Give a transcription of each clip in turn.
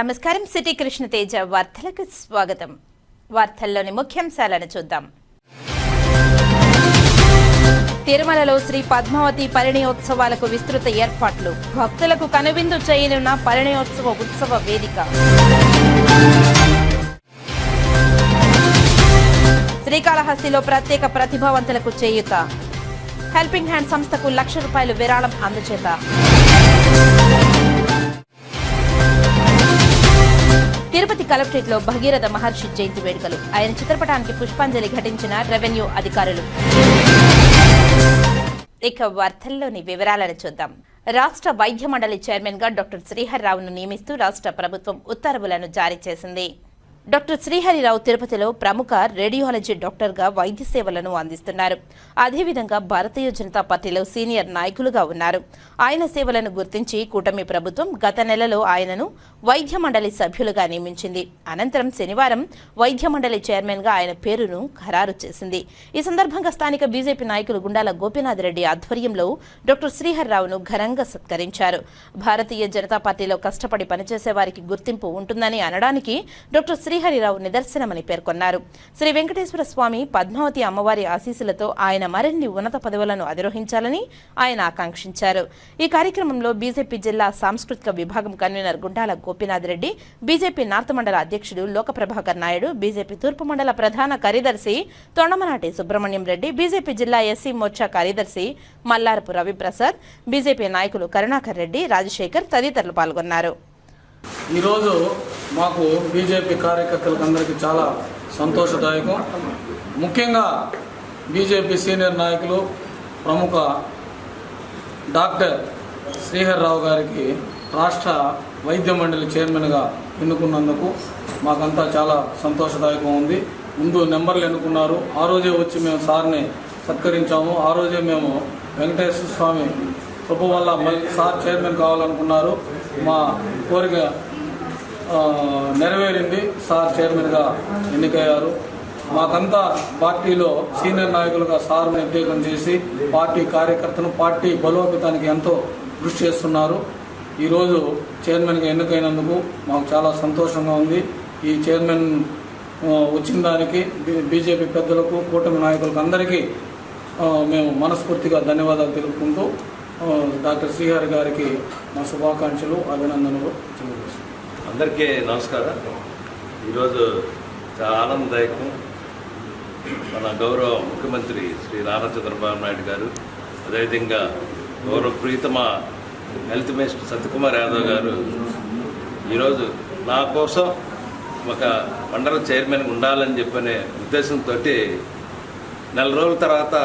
నమస్కారం. సిటీ కృష్ణతేజ వార్తలకు స్వాగతం. వార్తల్లోని ముఖ్యాంశాలను చూద్దాం. తిరుమలలో శ్రీ పద్మావతి పరిణయోత్సవాలకు విస్తృత ఏర్పాట్లు. భక్తులకు కనువిందు చేయనున్న పరిణయోత్సవ ఉత్సవ వేదిక. శ్రీకాళహస్తిలో ప్రత్యేక ప్రతిభావంతులకు చేయూత. హెల్పింగ్ హ్యాండ్ సంస్థకు ₹1,00,000 విరాళం అందజేత. తిరుపతి కలెక్టరేట్లో భగీరథ మహర్షి జయంతి వేడుకలు. ఆయన చిత్రపటానికి పుష్పాంజలి ఘటించిన రెవెన్యూ అధికారులు. ఇక వార్తల్లోని వివరాలను చూద్దాం. రాష్ట్ర వైద్య మండలి చైర్మన్ గా డాక్టర్ శ్రీహరిరావును నియమిస్తూ రాష్ట్ర ప్రభుత్వం ఉత్తర్వులను జారీ చేసింది. డాక్టర్ శ్రీహరిరావు తిరుపతిలో ప్రముఖ రేడియాలజీ డాక్టర్గా వైద్య సేవలను అందిస్తున్నారు. అదేవిధంగా భారతీయ జనతా పార్టీలో సీనియర్ నాయకులుగా ఉన్నారు. ఆయన సేవలను గుర్తించి కూటమి ప్రభుత్వం గత నెలలో ఆయనను వైద్య మండలి సభ్యులుగా నియమించింది. అనంతరం శనివారం వైద్య మండలి చైర్మన్ గా ఆయన పేరును ఖరారు చేసింది. ఈ సందర్భంగా స్థానిక బీజేపీ నాయకులు గుండాల గోపీనాథ్ రెడ్డి ఆధ్వర్యంలో డాక్టర్ శ్రీహరిరావును ఘనంగా సత్కరించారు. భారతీయ జనతా పార్టీలో కష్టపడి పనిచేసే వారికి గుర్తింపు ఉంటుందని అనడానికి డాక్టర్ శ్రీహరిరావు నిదర్శనమని పేర్కొన్నారు. శ్రీ వెంకటేశ్వర స్వామి, పద్మావతి అమ్మవారి ఆశీస్సులతో ఆయన మరిన్ని ఉన్నత పదవులను అధిరోహించాలని ఆయన ఆకాంక్షించారు. ఈ కార్యక్రమంలో బీజేపీ జిల్లా సాంస్కృతిక విభాగం convener Gundala Gopinath Reddy, BJP north మండల అధ్యక్షుడు లోకప్రభాకర్ నాయుడు, బీజేపీ తూర్పు మండల ప్రధాన కార్యదర్శి తొండమనాటి సుబ్రహ్మణ్యం రెడ్డి, బీజేపీ జిల్లా ఎస్సీ మోర్చా కార్యదర్శి మల్లారపు రవిప్రసాద్, బీజేపీ నాయకులు కరుణాకర్ రెడ్డి, రాజశేఖర్ తదితరులు పాల్గొన్నారు. ఈరోజు మాకు బీజేపీ కార్యకర్తలకు అందరికీ చాలా సంతోషదాయకం. ముఖ్యంగా బీజేపీ సీనియర్ నాయకులు ప్రముఖ డాక్టర్ శ్రీహరిరావు గారికి రాష్ట్ర వైద్య మండలి చైర్మన్గా ఎన్నుకున్నందుకు మాకంతా చాలా సంతోషదాయకం ఉంది. ముందు నెంబర్లు ఎన్నుకున్నారు. ఆ రోజే వచ్చి మేము సార్ని సత్కరించాము. ఆ రోజే మేము వెంకటేశ్వర స్వామి కృప వల్ల మళ్ళీ సార్ చైర్మన్ కావాలనుకున్నారు. మా కోరిక నెరవేరింది. సార్ చైర్మన్గా ఎన్నికయ్యారు. మాకంతా పార్టీలో సీనియర్ నాయకులుగా సార్ నిర్దేశం చేసి పార్టీ కార్యకర్తను పార్టీ బలోపేతానికి ఎంతో కృషి చేస్తున్నారు. ఈరోజు చైర్మన్గా ఎన్నికైనందుకు మాకు చాలా సంతోషంగా ఉంది. ఈ చైర్మన్ వచ్చిన దానికి బీజేపీ పెద్దలకు, కూటమి నాయకులకు అందరికీ మేము మనస్ఫూర్తిగా ధన్యవాదాలు తెలుపుకుంటూ డాక్టర్ శ్రీహరి గారికి మా శుభాకాంక్షలు, అభినందనలు తెలియజేస్తున్నాం. అందరికీ నమస్కారం. ఈరోజు చాలా ఆనందదాయకం. మన గౌరవ ముఖ్యమంత్రి శ్రీ నారా చంద్రబాబు నాయుడు గారు, అదేవిధంగా గౌరవ ప్రీతమ హెల్త్ మినిస్టర్ సత్యకుమార్ యాదవ్ గారు ఈరోజు నా కోసం ఒక మండల చైర్మన్ ఉండాలని చెప్పనే ఉద్దేశంతో నెల రోజుల తర్వాత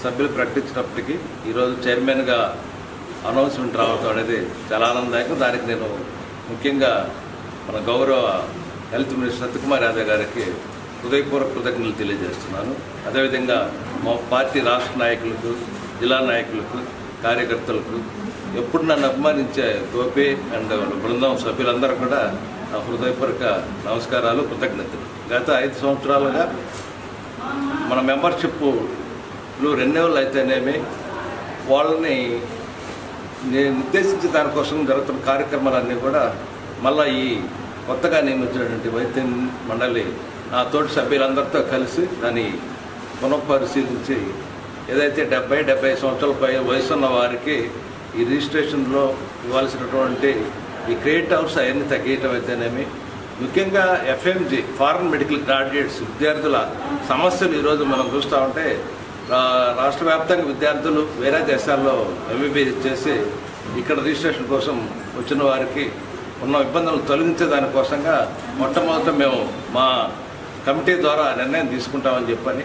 సభ్యులు ప్రకటించినప్పటికీ ఈరోజు చైర్మన్గా అనౌన్స్మెంట్ రావడం అనేది చాలా ఆనందదాయకం. దానికి నేను ముఖ్యంగా మన గౌరవ హెల్త్ మినిస్టర్ సత్యకుమార్ యాదవ్ గారికి హృదయపూర్వక కృతజ్ఞతలు తెలియజేస్తున్నాను. అదేవిధంగా మా పార్టీ రాష్ట్ర నాయకులకు, జిల్లా నాయకులకు, కార్యకర్తలకు, ఎప్పుడు నన్ను అభిమానించే గోపి అండ్ బృందం సభ్యులందరూ కూడా నా హృదయపూర్వక నమస్కారాలు, కృతజ్ఞతలు. గత 5 సంవత్సరాలుగా మన మెంబర్షిప్లు రెన్యువల్ అయితేనేమి, వాళ్ళని నిర్దేశించి దానికోసం జరుగుతున్న కార్యక్రమాలన్నీ కూడా మళ్ళీ ఈ కొత్తగా నియమించినటువంటి వైద్య మండలి నా తోటి సభ్యులందరితో కలిసి దాన్ని పునఃపరిశీలించి ఏదైతే 70-75 సంవత్సరాల వయసు ఉన్న వారికి ఈ రిజిస్ట్రేషన్లో ఇవ్వాల్సినటువంటి ఈ క్రెడిట్ అవర్స్ అవన్నీ తగ్గించడం అయితేనేమి, ముఖ్యంగా ఎఫ్ఎంజీ ఫారెన్ మెడికల్ గ్రాడ్యుయేట్స్ విద్యార్థుల సమస్యలు ఈరోజు మనం చూస్తూ ఉంటే రాష్ట్ర వ్యాప్తంగా విద్యార్థులు వేరే దేశాల్లో ఎంబీబీఎస్ చేసి ఇక్కడ రిజిస్ట్రేషన్ కోసం వచ్చిన వారికి ఉన్న ఇబ్బందులు తొలగించే దానికోసంగా మొట్టమొదట మేము మా కమిటీ ద్వారా నిర్ణయం తీసుకుంటామని చెప్పని,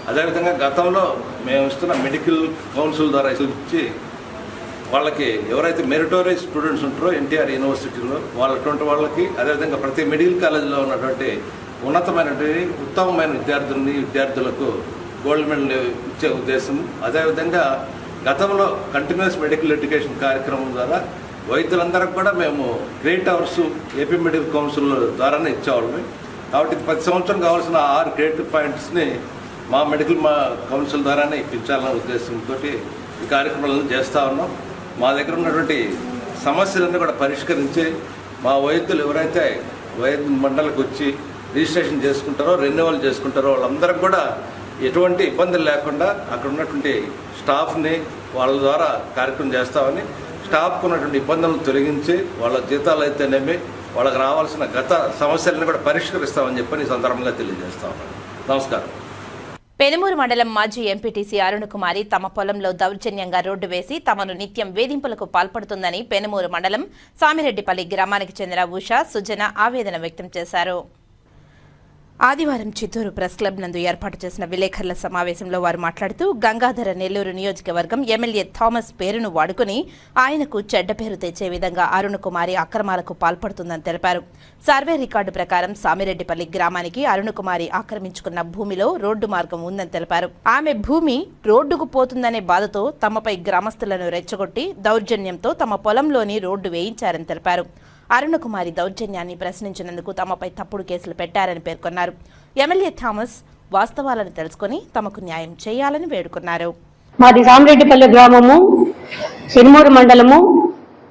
అదేవిధంగా గతంలో మేము ఇస్తున్న మెడికల్ కౌన్సిల్ ద్వారా ఇచ్చి వాళ్ళకి ఎవరైతే మెరిటోరియస్ స్టూడెంట్స్ ఉంటారో ఎన్టీఆర్ యూనివర్సిటీలో వాళ్ళటువంటి వాళ్ళకి, అదేవిధంగా ప్రతి మెడికల్ కాలేజీలో ఉన్నటువంటి ఉన్నతమైనటువంటి ఉత్తమమైన విద్యార్థులకు గోల్డ్ మెడల్ ఇచ్చే ఉద్దేశం. అదేవిధంగా గతంలో కంటిన్యూస్ మెడికల్ ఎడ్యుకేషన్ కార్యక్రమం ద్వారా వైద్యులందరికీ కూడా మేము credit hours AP medical council ద్వారానే ఇచ్చేవాళ్ళం. కాబట్టి ప్రతి సంవత్సరం కావాల్సిన 6 క్రెడిట్ పాయింట్స్ని మా మెడికల్ కౌన్సిల్ ద్వారానే ఇప్పించాలనే ఉద్దేశంతో ఈ కార్యక్రమాలను చేస్తూ ఉన్నాం. మా దగ్గర ఉన్నటువంటి సమస్యలన్నీ కూడా పరిష్కరించి మా వైద్యులు ఎవరైతే వైద్య మండలికి వచ్చి రిజిస్ట్రేషన్ చేసుకుంటారో రెన్యువల్ చేసుకుంటారో వాళ్ళందరికీ కూడా ఎటువంటి ఇబ్బందులు లేకుండా అక్కడ ఉన్నటువంటి స్టాఫ్ని వాళ్ళ ద్వారా కార్యక్రమం చేస్తామని, స్టాఫ్కు ఉన్నటువంటి ఇబ్బందులను తొలగించి వాళ్ళ జీతాలు అయితేనేమి వాళ్ళకి రావాల్సిన గత సమస్యలను కూడా పరిష్కరిస్తామని చెప్పని ఈ సందర్భంగా తెలియజేస్తా ఉన్నాను. నమస్కారం. పెనుమూరు మండలం మాజీ ఎంపీటీసీ అరుణకుమారి తమ పొలంలో దౌర్జన్యంగా రోడ్డు వేసి తమను నిత్యం వేధింపులకు పాల్పడుతుందని పెనుమూరు మండలం సామిరెడ్డిపల్లి గ్రామానికి చెందిన ఉషా, సుజన ఆవేదన వ్యక్తం చేశారు. ఆదివారం చిత్తూరు ప్రెస్ క్లబ్ నందు ఏర్పాటు చేసిన విలేకరుల సమావేశంలో వారు మాట్లాడుతూ గంగాధర నెల్లూరు నియోజకవర్గం ఎమ్మెల్యే థామస్ పేరును వాడుకుని ఆయనకు చెడ్డ పేరు తెచ్చే విధంగా అరుణకుమారి అక్రమాలకు పాల్పడుతుందని తెలిపారు. సర్వే రికార్డు ప్రకారం సామిరెడ్డిపల్లి గ్రామానికి అరుణకుమారి ఆక్రమించుకున్న భూమిలో రోడ్డు మార్గం ఉందని తెలిపారు. ఆమె భూమి రోడ్డుకు పోతుందనే బాధతో తమపై గ్రామస్తులను రెచ్చగొట్టి దౌర్జన్యంతో తమ పొలంలోని రోడ్డు వేయించారని తెలిపారు. అరుణకుమారి దౌర్జన్యాన్ని ప్రశ్నించినందుకు తమపై తప్పుడు కేసులు పెట్టారని పేర్కొన్నారు. ఎమ్మెల్యే థామస్ వాస్తవాలను తెలుసుకుని తమకు న్యాయం చేయాలని వేడుకున్నారు. మాది సామిరెడ్డిపల్లి గ్రామము, పెనుమూరు మండలము.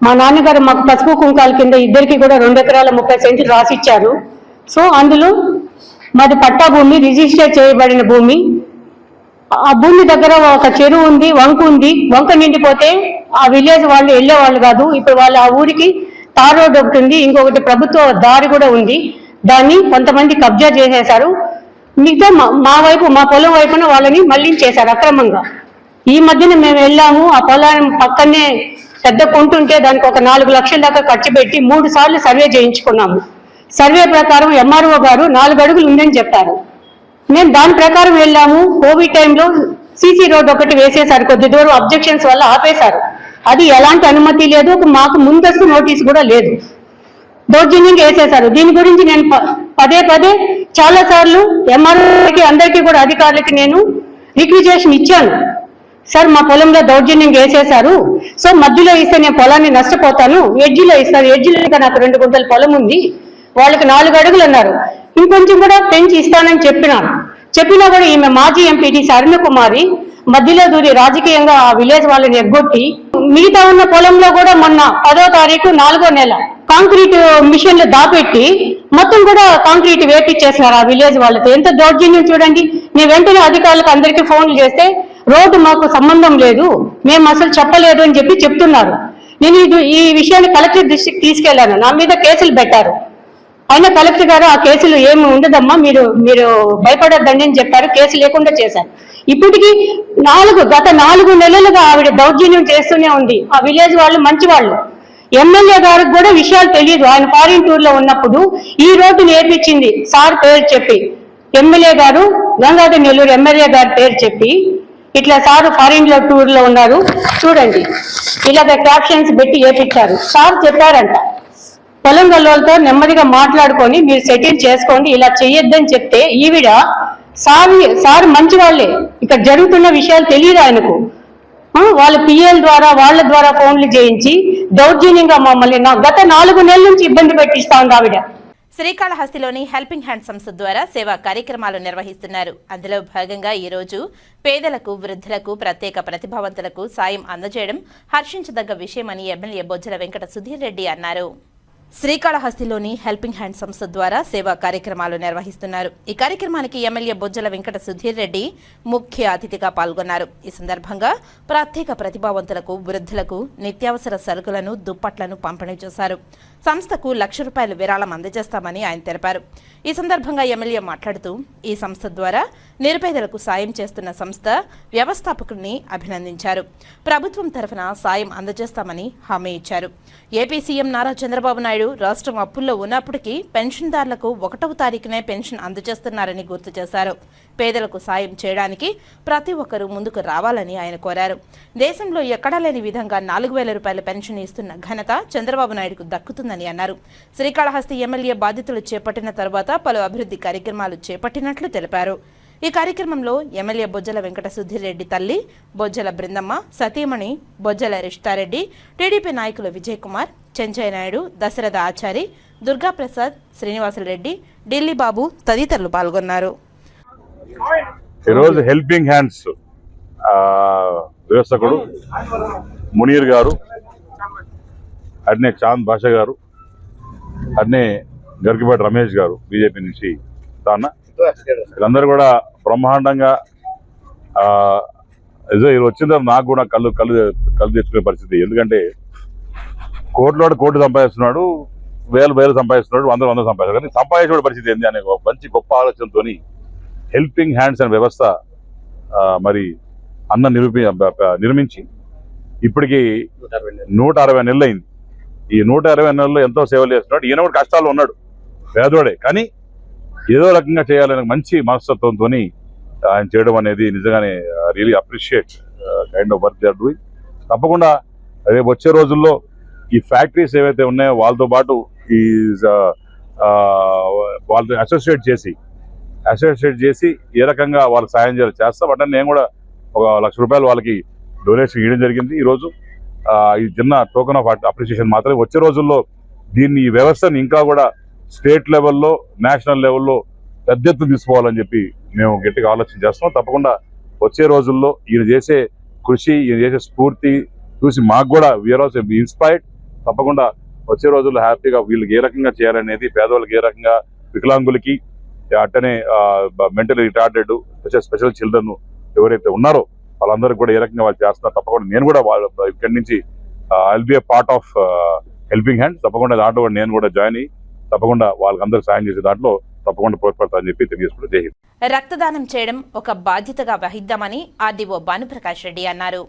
మా నాన్నగారు మాకు పసుపు కుంకాల కింద ఇద్దరికి కూడా 2 ఎకరాల 30 సెంట్లు రాసిచ్చారు. సో అందులో మాది పట్టా భూమి, రిజిస్టర్ చేయబడిన భూమి. ఆ భూమి దగ్గర ఒక చెరువు ఉంది, వంక ఉంది. వంక నిండిపోతే ఆ విలేజ్ వాళ్ళు వెళ్ళేవాళ్ళు కాదు. ఇప్పుడు వాళ్ళు ఆ ఊరికి తార్ రోడ్ ఒకటి ఉంది, ఇంకొకటి ప్రభుత్వ దారి కూడా ఉంది. దాన్ని కొంతమంది కబ్జా చేసేశారు. మిగతా మా వైపు, మా పొలం వైపున వాళ్ళని మళ్లించేశారు అక్రమంగా. ఈ మధ్యన మేము వెళ్ళాము, ఆ పొలాన్ని పక్కనే పెద్ద కొంటుంటే దానికి ఒక 4 లక్షల దాకా ఖర్చు పెట్టి 3 సార్లు సర్వే చేయించుకున్నాము. సర్వే ప్రకారం ఎంఆర్ఓ గారు 4 అడుగులు ఉందని చెప్పారు. మేము దాని ప్రకారం వెళ్ళాము. కోవిడ్ టైంలో సీసీ రోడ్ ఒకటి వేసేశారు, కొద్ది దూరం అబ్జెక్షన్స్ వల్ల ఆపేశారు. అది ఎలాంటి అనుమతి లేదు, మాకు ముందస్తు నోటీసు కూడా లేదు. దౌర్జన్యంగా వేసేశారు. దీని గురించి నేను పదే చాలా సార్లు ఎంఆర్ఓకి, అందరికీ కూడా అధికారులకి నేను రిక్విజేషన్ ఇచ్చాను. సార్, మా పొలంలో దౌర్జన్యంగా వేసేశారు, సో మధ్యలో ఇస్తే నేను పొలాన్ని నష్టపోతాను, ఎడ్జిలో ఇస్తారు. ఎడ్జిలో ఇంకా నాకు 2 గుంటల పొలం ఉంది, వాళ్ళకి 4 అడుగులు అన్నారు. ఇంకొంచెం కూడా పెంచి ఇస్తానని చెప్పినా కూడా ఈమె మాజీ ఎంపీటీసీ అరుణకుమారి మధ్యలో దూరి రాజకీయంగా ఆ విలేజ్ వాళ్ళని ఎగ్గొట్టి, మిగతా ఉన్న పొలంలో కూడా మొన్న 10వ తారీఖు 4వ నెల కాంక్రీట్ మిషన్లు దాపెట్టి మొత్తం కూడా కాంక్రీట్ వేపిచ్చేసినారు ఆ విలేజ్ వాళ్ళతో. ఎంత దౌర్జన్యం చూడండి. నేను వెంటనే అధికారులకు అందరికీ ఫోన్లు చేస్తే రోడ్డు మాకు సంబంధం లేదు, మేము అసలు చెప్పలేదు అని చెప్తున్నారు. నేను ఈ విషయాన్ని కలెక్టర్ దృష్టికి తీసుకెళ్లాను. నా మీద కేసులు పెట్టారు. అయినా కలెక్టర్ గారు ఆ కేసులు ఏమి ఉండదమ్మా, మీరు భయపడొద్దండి అని చెప్పారు. కేసు లేకుండా చేశారు. ఇప్పటికీ గత 4 నెలలుగా ఆవిడ దౌర్జన్యం చేస్తూనే ఉంది. ఆ విలేజ్ వాళ్ళు మంచి వాళ్ళు. ఎమ్మెల్యే గారికి కూడా విషయాలు తెలియదు. ఆయన ఫారిన్ టూర్ లో ఉన్నప్పుడు ఈ రోడ్డు నేర్పించింది సార్ పేరు చెప్పి. ఎమ్మెల్యే గారు, గంగాధర నెల్లూరు ఎమ్మెల్యే గారి పేరు చెప్పి, ఇట్లా సార్ ఫారిన్ లో టూర్ లో ఉన్నారు చూడండి, ఇలాగ క్యాప్షన్స్ పెట్టి ఏపించారు. సార్ చెప్పారంట, పొలం గల్లతో నెమ్మదిగా మాట్లాడుకొని మీరు సెటిల్ చేసుకోండి, ఇలా చెయ్యొద్దని చెప్తే ఈవిడ సార్ మంచి వాళ్ళే, ఇక్కడ జరుగుతున్న విషయాలు తెలియదు ఆయనకు. వాళ్ళ పిఎల్ ద్వారా వాళ్ళ ద్వారా ఫోన్లు చేయించి దౌర్జన్యంగా మమ్మల్ని గత 4 నెలల నుంచి ఇబ్బంది పెట్టిస్తా ఉంది ఆవిడ. శ్రీకాళహస్తిలోని హెల్పింగ్ హ్యాండ్ సంస్థ ద్వారా సేవా కార్యక్రమాలు నిర్వహిస్తున్నారు. అందులో భాగంగా ఈ రోజు పేదలకు, వృద్ధులకు, ప్రత్యేక ప్రతిభావంతులకు సాయం అందజేయడం హర్షించదగ్గ విషయమని ఎమ్మెల్యే బొజ్జల వెంకట సుధీర్ రెడ్డి అన్నారు. శ్రీకాళహస్తిలోని హెల్పింగ్ హ్యాండ్ సంస్థ ద్వారా సేవా కార్యక్రమాలు నిర్వహిస్తున్నారు. ఈ కార్యక్రమానికి ఎమ్మెల్యే బొజ్జల వెంకట సుధీర్ రెడ్డి ముఖ్య అతిథిగా పాల్గొన్నారు. ఈ సందర్భంగా ప్రత్యేక ప్రతిభావంతులకు, వృద్ధులకు నిత్యావసర సరుకులను, దుప్పట్లను పంపిణీ చేశారు. సంస్థకు ₹1,00,000 విరాళం అందజేస్తామని ఆయన తెలిపారు. ఈ సందర్భంగా ఎమ్మెల్యే మాట్లాడుతూ ఈ సంస్థ ద్వారా నిరుపేదలకు సాయం చేస్తున్న సంస్థ వ్యవస్థాపకుడిని అభినందించారు. ప్రభుత్వం తరఫున సాయం అందజేస్తామని హామీ ఇచ్చారు. ఏపీ సీఎం నారా చంద్రబాబు నాయుడు రాష్ట్రం అప్పుల్లో ఉన్నప్పటికీ పెన్షన్దారులకు 1వ తారీఖునే పెన్షన్ అందజేస్తున్నారని గుర్తు చేశారు. పేదలకు సాయం చేయడానికి ప్రతి ఒక్కరూ ముందుకు రావాలని ఆయన కోరారు. దేశంలో ఎక్కడా లేని విధంగా ₹4,000 పెన్షన్ ఇస్తున్న ఘనత చంద్రబాబు నాయుడుకు దక్కుతుందని అన్నారు. శ్రీకాళహస్తి ఎమ్మెల్యే బాధ్యతలు చేపట్టిన తర్వాత పలు అభివృద్ధి కార్యక్రమాలు చేపట్టినట్లు తెలిపారు. ఈ కార్యక్రమంలో ఎమ్మెల్యే బొజ్జల వెంకట సుధీర్ రెడ్డి తల్లి బొజ్జల బృందమ్మ, సతీమణి బొజ్జల రిష్తారెడ్డి, టీడీపీ నాయకులు విజయ్ కుమార్, చెంచయ్య నాయుడు, దశరథ ఆచారి, దుర్గాప్రసాద్, శ్రీనివాసులరెడ్డి, ఢిల్లీ బాబు తదితరులు పాల్గొన్నారు. ఈరోజు హెల్పింగ్ హ్యాండ్స్ వ్యవస్థకుడు మునీర్ గారు, అడ్నే చాంద్ భాష గారు, అట్నే గరికిపాటి రమేష్ గారు బీజేపీ నుంచి అన్న వీళ్ళందరూ కూడా బ్రహ్మాండంగా ఏదో వచ్చిన తర్వాత నాకు కూడా కళ్ళు తెచ్చుకునే పరిస్థితి. ఎందుకంటే కోట్లు సంపాదిస్తున్నాడు, వేలు సంపాదిస్తున్నాడు, వందలు సంపాదిస్తున్నాడు. కానీ సంపాదించే పరిస్థితి ఏంటి అనే మంచి గొప్ప ఆలోచనతో హెల్పింగ్ హ్యాండ్స్ అనే వ్యవస్థ మరి అన్న నిర్మించి ఇప్పటికి 160 నెలలు అయింది. ఈ 160 నెలల్లో ఎంతో సేవలు చేస్తున్నాడు. ఈయన కూడా కష్టాలు ఉన్నాడు, పేదోడే, కానీ ఏదో రకంగా చేయాలనే మంచి మనస్తత్వంతో ఆయన చేయడం అనేది నిజంగానే really appreciate kind of work they are doing. తప్పకుండా రేపు వచ్చే రోజుల్లో ఈ ఫ్యాక్టరీస్ ఏవైతే ఉన్నాయో వాళ్ళతో పాటు ఈ వాళ్ళతో అసోసియేట్ చేసి ఏ రకంగా వాళ్ళు సాయం చేస్తాం అంటే నేను కూడా ఒక ₹1,00,000 వాళ్ళకి డొనేషన్ ఇవ్వడం జరిగింది. ఈరోజు ఈ చిన్న టోకెన్ ఆఫ్ అప్రిషియేషన్ మాత్రమే. వచ్చే రోజుల్లో దీన్ని ఈ వ్యవస్థను ఇంకా కూడా స్టేట్ లెవెల్లో, నేషనల్ లెవెల్లో పెద్ద ఎత్తున తీసుకోవాలని చెప్పి మేము గట్టిగా ఆలోచన చేస్తున్నాం. తప్పకుండా వచ్చే రోజుల్లో ఈయన చేసే కృషి, ఈయన చేసే స్ఫూర్తి చూసి మాకు కూడా వీఆర్ ఆల్సో ఇన్స్పైర్డ్. తప్పకుండా వచ్చే రోజుల్లో హ్యాపీగా వీళ్ళకి ఏ రకంగా చేయాలనేది, పేదవాళ్ళకి ఏ రకంగా, వికలాంగులకి, అట్టనే మెంటలీ రిటార్డెడ్ స్పెషల్ చిల్డ్రన్ ఎవరైతే ఉన్నారో వాళ్ళందరికీ కూడా ఏ రకంగా వాళ్ళు చేస్తున్నారు. తప్పకుండా నేను కూడా వాళ్ళ ఇక్కడి నుంచి I'll be A part of helping hand. తప్పకుండా దాంట్లో కూడా నేను కూడా జాయిన్ అయ్యి తప్పకుండా వాళ్ళకందరూ సాయం చేసే దాంట్లో తప్పకుండా ప్రోత్పడతారని చెప్పి తెలియజేసుకుంటూ జై హింద్. రక్తదానం చేయడం ఒక బాధ్యతగా వహిద్దామని ఆర్డీఓ భానుప్రకాష్ రెడ్డి అన్నారు.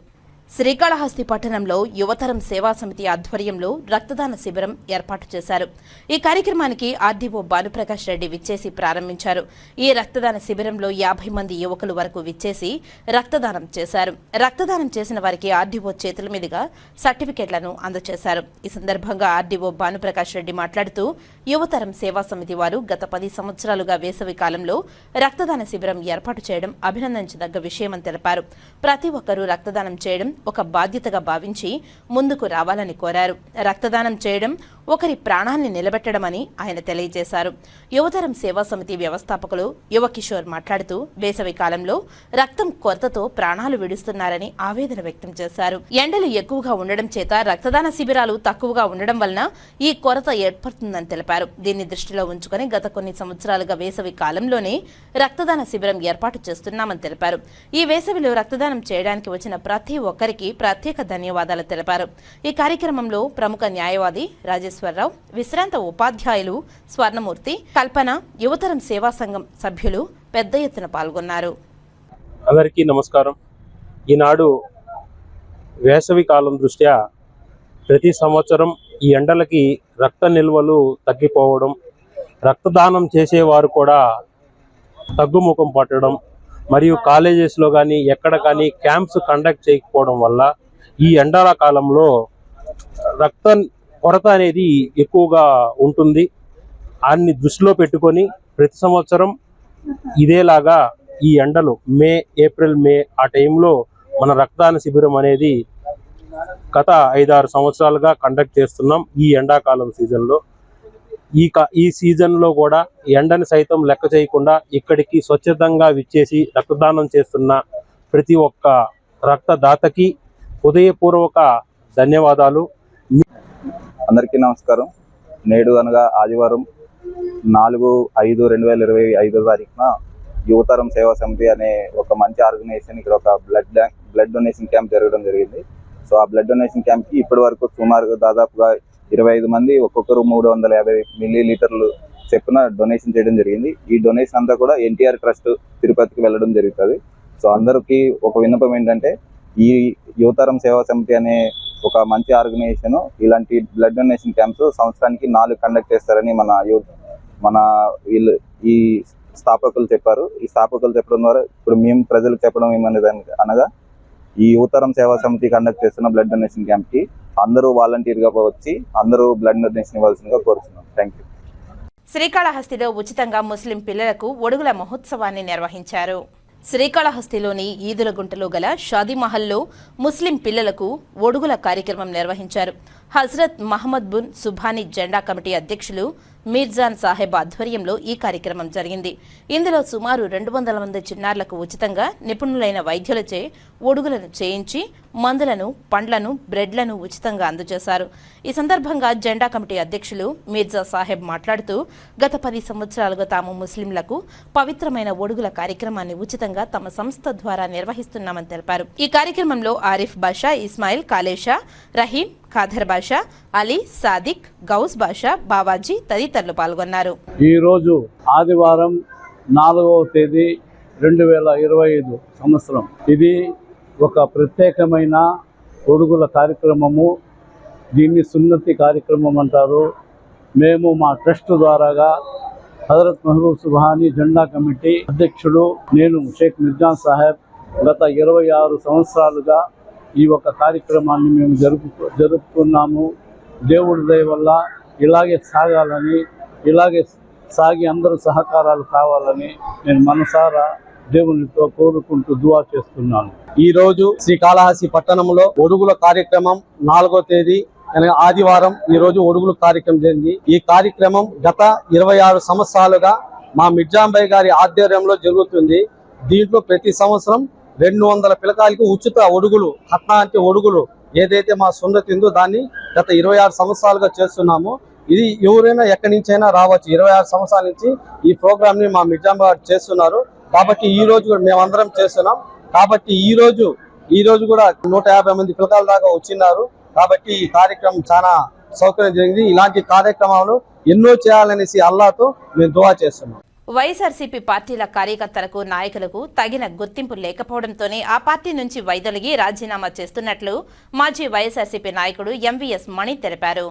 శ్రీకాళహస్తి పట్టణంలో యువతరం సేవా సమితి ఆధ్వర్యంలో రక్తదాన శిబిరం ఏర్పాటు చేశారు. ఈ కార్యక్రమానికి ఆర్డీఓ భానుప్రకాష్ రెడ్డి విచ్చేసి ప్రారంభించారు. ఈ రక్తదాన శిబిరంలో 50 మంది యువకుల వరకు విచ్చేసి రక్తదానం చేశారు. రక్తదానం చేసిన వారికి ఆర్డీఓ చేతుల మీదుగా సర్టిఫికెట్లను అందజేశారు. ఈ సందర్భంగా ఆర్డీఓ భానుప్రకాష్ రెడ్డి మాట్లాడుతూ యువతరం సేవా సమితి వారు గత 10 సంవత్సరాలుగా వేసవి కాలంలో రక్తదాన శిబిరం ఏర్పాటు చేయడం అభినందించదగ్గ విషయమని తెలిపారు. ప్రతి ఒక్కరూ రక్తదానం చేయడం ఒక బాధ్యతగా భావించి ముందుకు రావాలని కోరారు. రక్తదానం చేయడం ఒకరి ప్రాణాన్ని నిలబెట్టడమని ఆయన తెలియజేశారు. యువతరం సేవా సమితి వ్యవస్థాపకులు యువ కిషోర్ మాట్లాడుతూ వేసవి కాలంలో రక్తం కొరతతో ప్రాణాలు విడుస్తున్నారని ఆవేదన వ్యక్తం చేశారు. ఎండలు ఎక్కువగా ఉండడం చేత రక్తదాన శిబిరాలు తక్కువగా ఉండడం వలన ఈ కొరత ఏర్పడుతుందని తెలిపారు. దీన్ని దృష్టిలో ఉంచుకొని గత కొన్ని సంవత్సరాలుగా వేసవి కాలంలోనే రక్తదాన శిబిరం ఏర్పాటు చేస్తున్నామని తెలిపారు. ఈ వేసవిలో రక్తదానం చేయడానికి వచ్చిన ప్రతి ఒక్కరికి ప్రత్యేక ధన్యవాదాలు తెలిపారు. ఈ కార్యక్రమంలో ప్రముఖ న్యాయవాది రాజేశ్వరరావు, విశ్రాంత ఉపాధ్యాయులు స్వర్ణమూర్తి, కల్పన, యువతరం సేవా సంఘం సభ్యులు పెద్ద ఎత్తున పాల్గొన్నారు. అందరికీ నమస్కారం. ఈనాడు వేసవి కాలం దృష్ట్యా ప్రతి సంవత్సరం ఈ ఎండలకి రక్త నిల్వలు తగ్గిపోవడం, రక్తదానం చేసేవారు కూడా తగ్గుముఖం పట్టడం, మరియు కాలేజెస్లో కానీ ఎక్కడ కానీ క్యాంప్స్ కండక్ట్ చేయకపోవడం వల్ల ఈ ఎండల కాలంలో రక్త కొరత అనేది ఎక్కువగా ఉంటుంది. దాన్ని దృష్టిలో పెట్టుకొని ప్రతి సంవత్సరం ఇదేలాగా ఈ ఎండలు ఏప్రిల్ మే ఆ టైంలో మన రక్తదాన శిబిరం అనేది గత 5-6 సంవత్సరాలుగా కండక్ట్ చేస్తున్నాం. ఈ ఎండాకాలం సీజన్లో ఈ సీజన్లో కూడా ఎండని సైతం లెక్క చేయకుండా ఇక్కడికి స్వచ్ఛందంగా విచ్చేసి రక్తదానం చేస్తున్న ప్రతి ఒక్క రక్తదాతకి హృదయపూర్వక ధన్యవాదాలు. అందరికీ నమస్కారం. నేడు అనగా ఆదివారం 4/5/2025 తారీఖున యువతరం సేవా సమితి అనే ఒక మంచి ఆర్గనైజేషన్ ఇక్కడ ఒక బ్లడ్ డొనేషన్ క్యాంప్ జరగడం జరిగింది. సో ఆ బ్లడ్ డొనేషన్ క్యాంప్కి ఇప్పటి వరకు సుమారుగా దాదాపుగా 25 మంది ఒక్కొక్కరు 350 మిల్లీలీటర్లు చెప్పున డొనేషన్ చేయడం జరిగింది. ఈ డొనేషన్ అంతా కూడా ఎన్టీఆర్ ట్రస్ట్ తిరుపతికి వెళ్ళడం జరుగుతుంది. సో అందరికీ ఒక విన్నపం ఏంటంటే ఈ యువతరం సేవా సమితి అనే ఒక మంచి ఆర్గనైజేషన్ ఇలాంటి బ్లడ్ డొనేషన్ క్యాంప్స్ సంవత్సరానికి 4 కండక్ట్ చేస్తారని మన వీళ్ళు ఈ స్థాపకులు చెప్పారు. ఈ స్థాపకులు చెప్పడం ద్వారా ఇప్పుడు మేము ప్రజలకు చెప్పడం ఏమనేది అనగా ఈ యువతరం సేవా సమితి కండక్ట్ చేస్తున్న బ్లడ్ డొనేషన్ క్యాంప్ కి అందరూ వాలంటీర్గా వచ్చి అందరూ బ్లడ్ డొనేషన్ ఇవ్వాల్సిందిగా కోరుతున్నాం. Thank you. శ్రీకాళహస్తిలో ఉచితంగా ముస్లిం పిల్లలకు ఒడుగుల మహోత్సవాన్ని నిర్వహించారు. శ్రీకాళహస్తిలోని ఈదులగుంటలో గల షాదీమహల్లో ముస్లిం పిల్లలకు ఒడుగుల కార్యక్రమం నిర్వహించారు. హజ్రత్ మహమ్మద్ బిన్ సుభానీ జెండా కమిటీ అధ్యక్షులు మీర్జాన్ సాహెబ్ ఆధ్వర్యంలో ఈ కార్యక్రమం జరిగింది. ఇందులో సుమారు 200 మంది చిన్నారులకు ఉచితంగా నిపుణులైన వైద్యులచే ఒడుగులను చేయించి మందులను, పండ్లను, బ్రెడ్లను ఉచితంగా అందజేశారు. ఈ సందర్భంగా జెండా కమిటీ అధ్యక్షులు మీర్జా సాహెబ్ మాట్లాడుతూ గత 10 సంవత్సరాలుగా తాము ముస్లింలకు పవిత్రమైన ఒడుగుల కార్యక్రమాన్ని ఉచితంగా తమ సంస్థ ద్వారా నిర్వహిస్తున్నామని తెలిపారు. ఈ కార్యక్రమంలో ఆరిఫ్ బాషా, ఇస్మాయిల్, కాలేషా, రహీం, ఖాదర్ బాషా, అలీ, సాదిక్, గౌస్ బాషా, బావాజీ తదితరులు పాల్గొన్నారు. ఈరోజు ఆదివారం 4వ తేదీ 2025 సంవత్సరం. ఇది ఒక ప్రత్యేకమైన ఒడుగుల కార్యక్రమము. దీన్ని సున్నతి కార్యక్రమం అంటారు. మేము మా ట్రస్ట్ ద్వారాగా హజరత్ మహబూబ్ సుబ్హానీ జెండా కమిటీ అధ్యక్షుడు నేను షేక్ మిర్జాన్ సాహెబ్ గత 26 సంవత్సరాలుగా ఈ ఒక కార్యక్రమాన్ని మేము జరుపుకున్నాము. దేవుడి దయ వల్ల ఇలాగే సాగాలని, ఇలాగే సాగి అందరూ సహకారాలు కావాలని నేను మనసారా దేవునితో కోరుకుంటూ దువా చేస్తున్నాను. ఈ రోజు శ్రీకాళహస్తి పట్టణంలో ఒడుగుల కార్యక్రమం 4వ తేదీ ఆదివారం ఈ రోజు ఒడుగుల కార్యక్రమం జరిగింది. ఈ కార్యక్రమం గత 26 సంవత్సరాలుగా మా మిర్జాంబాయ్ గారి ఆధ్వర్యంలో జరుగుతుంది. దీంట్లో ప్రతి సంవత్సరం 200 పిల్లకాయలకు ఉచిత ఒడుగులు, కట్నాంటి ఒడుగులు ఏదైతే మా సున్నతి ఉందో దాన్ని గత 26 సంవత్సరాలుగా చేస్తున్నాము. ఇది ఎవరైనా ఎక్కడి నుంచైనా రావచ్చు. 26 సంవత్సరాల నుంచి ఈ ప్రోగ్రామ్ ని మా మిర్జాంబాయ్ చేస్తున్నారు. కాబట్టి ఈ రోజు కూడా మేమందరం చేస్తున్నాం. కాబట్టి ఈ రోజు కూడా 150 మంది పిల్లకాయల దాకా వచ్చినారు. కాబట్టి ఈ కార్యక్రమం చాలా సౌకర్యం జరిగింది. ఇలాంటి కార్యక్రమాలు ఎన్నో చేయాలనేసి అల్లాతో మేము దువా చేస్తున్నాం. వైఎస్ఆర్సీపీ పార్టీల కార్యకర్తలకు, నాయకులకు తగిన గుర్తింపు లేకపోవడంతోనే ఆ పార్టీ నుంచి వైదొలిగి రాజీనామా చేస్తున్నట్లు మాజీ వైఎస్ఆర్సీపీ నాయకుడు ఎంవీఎస్ మణి తెలిపారు.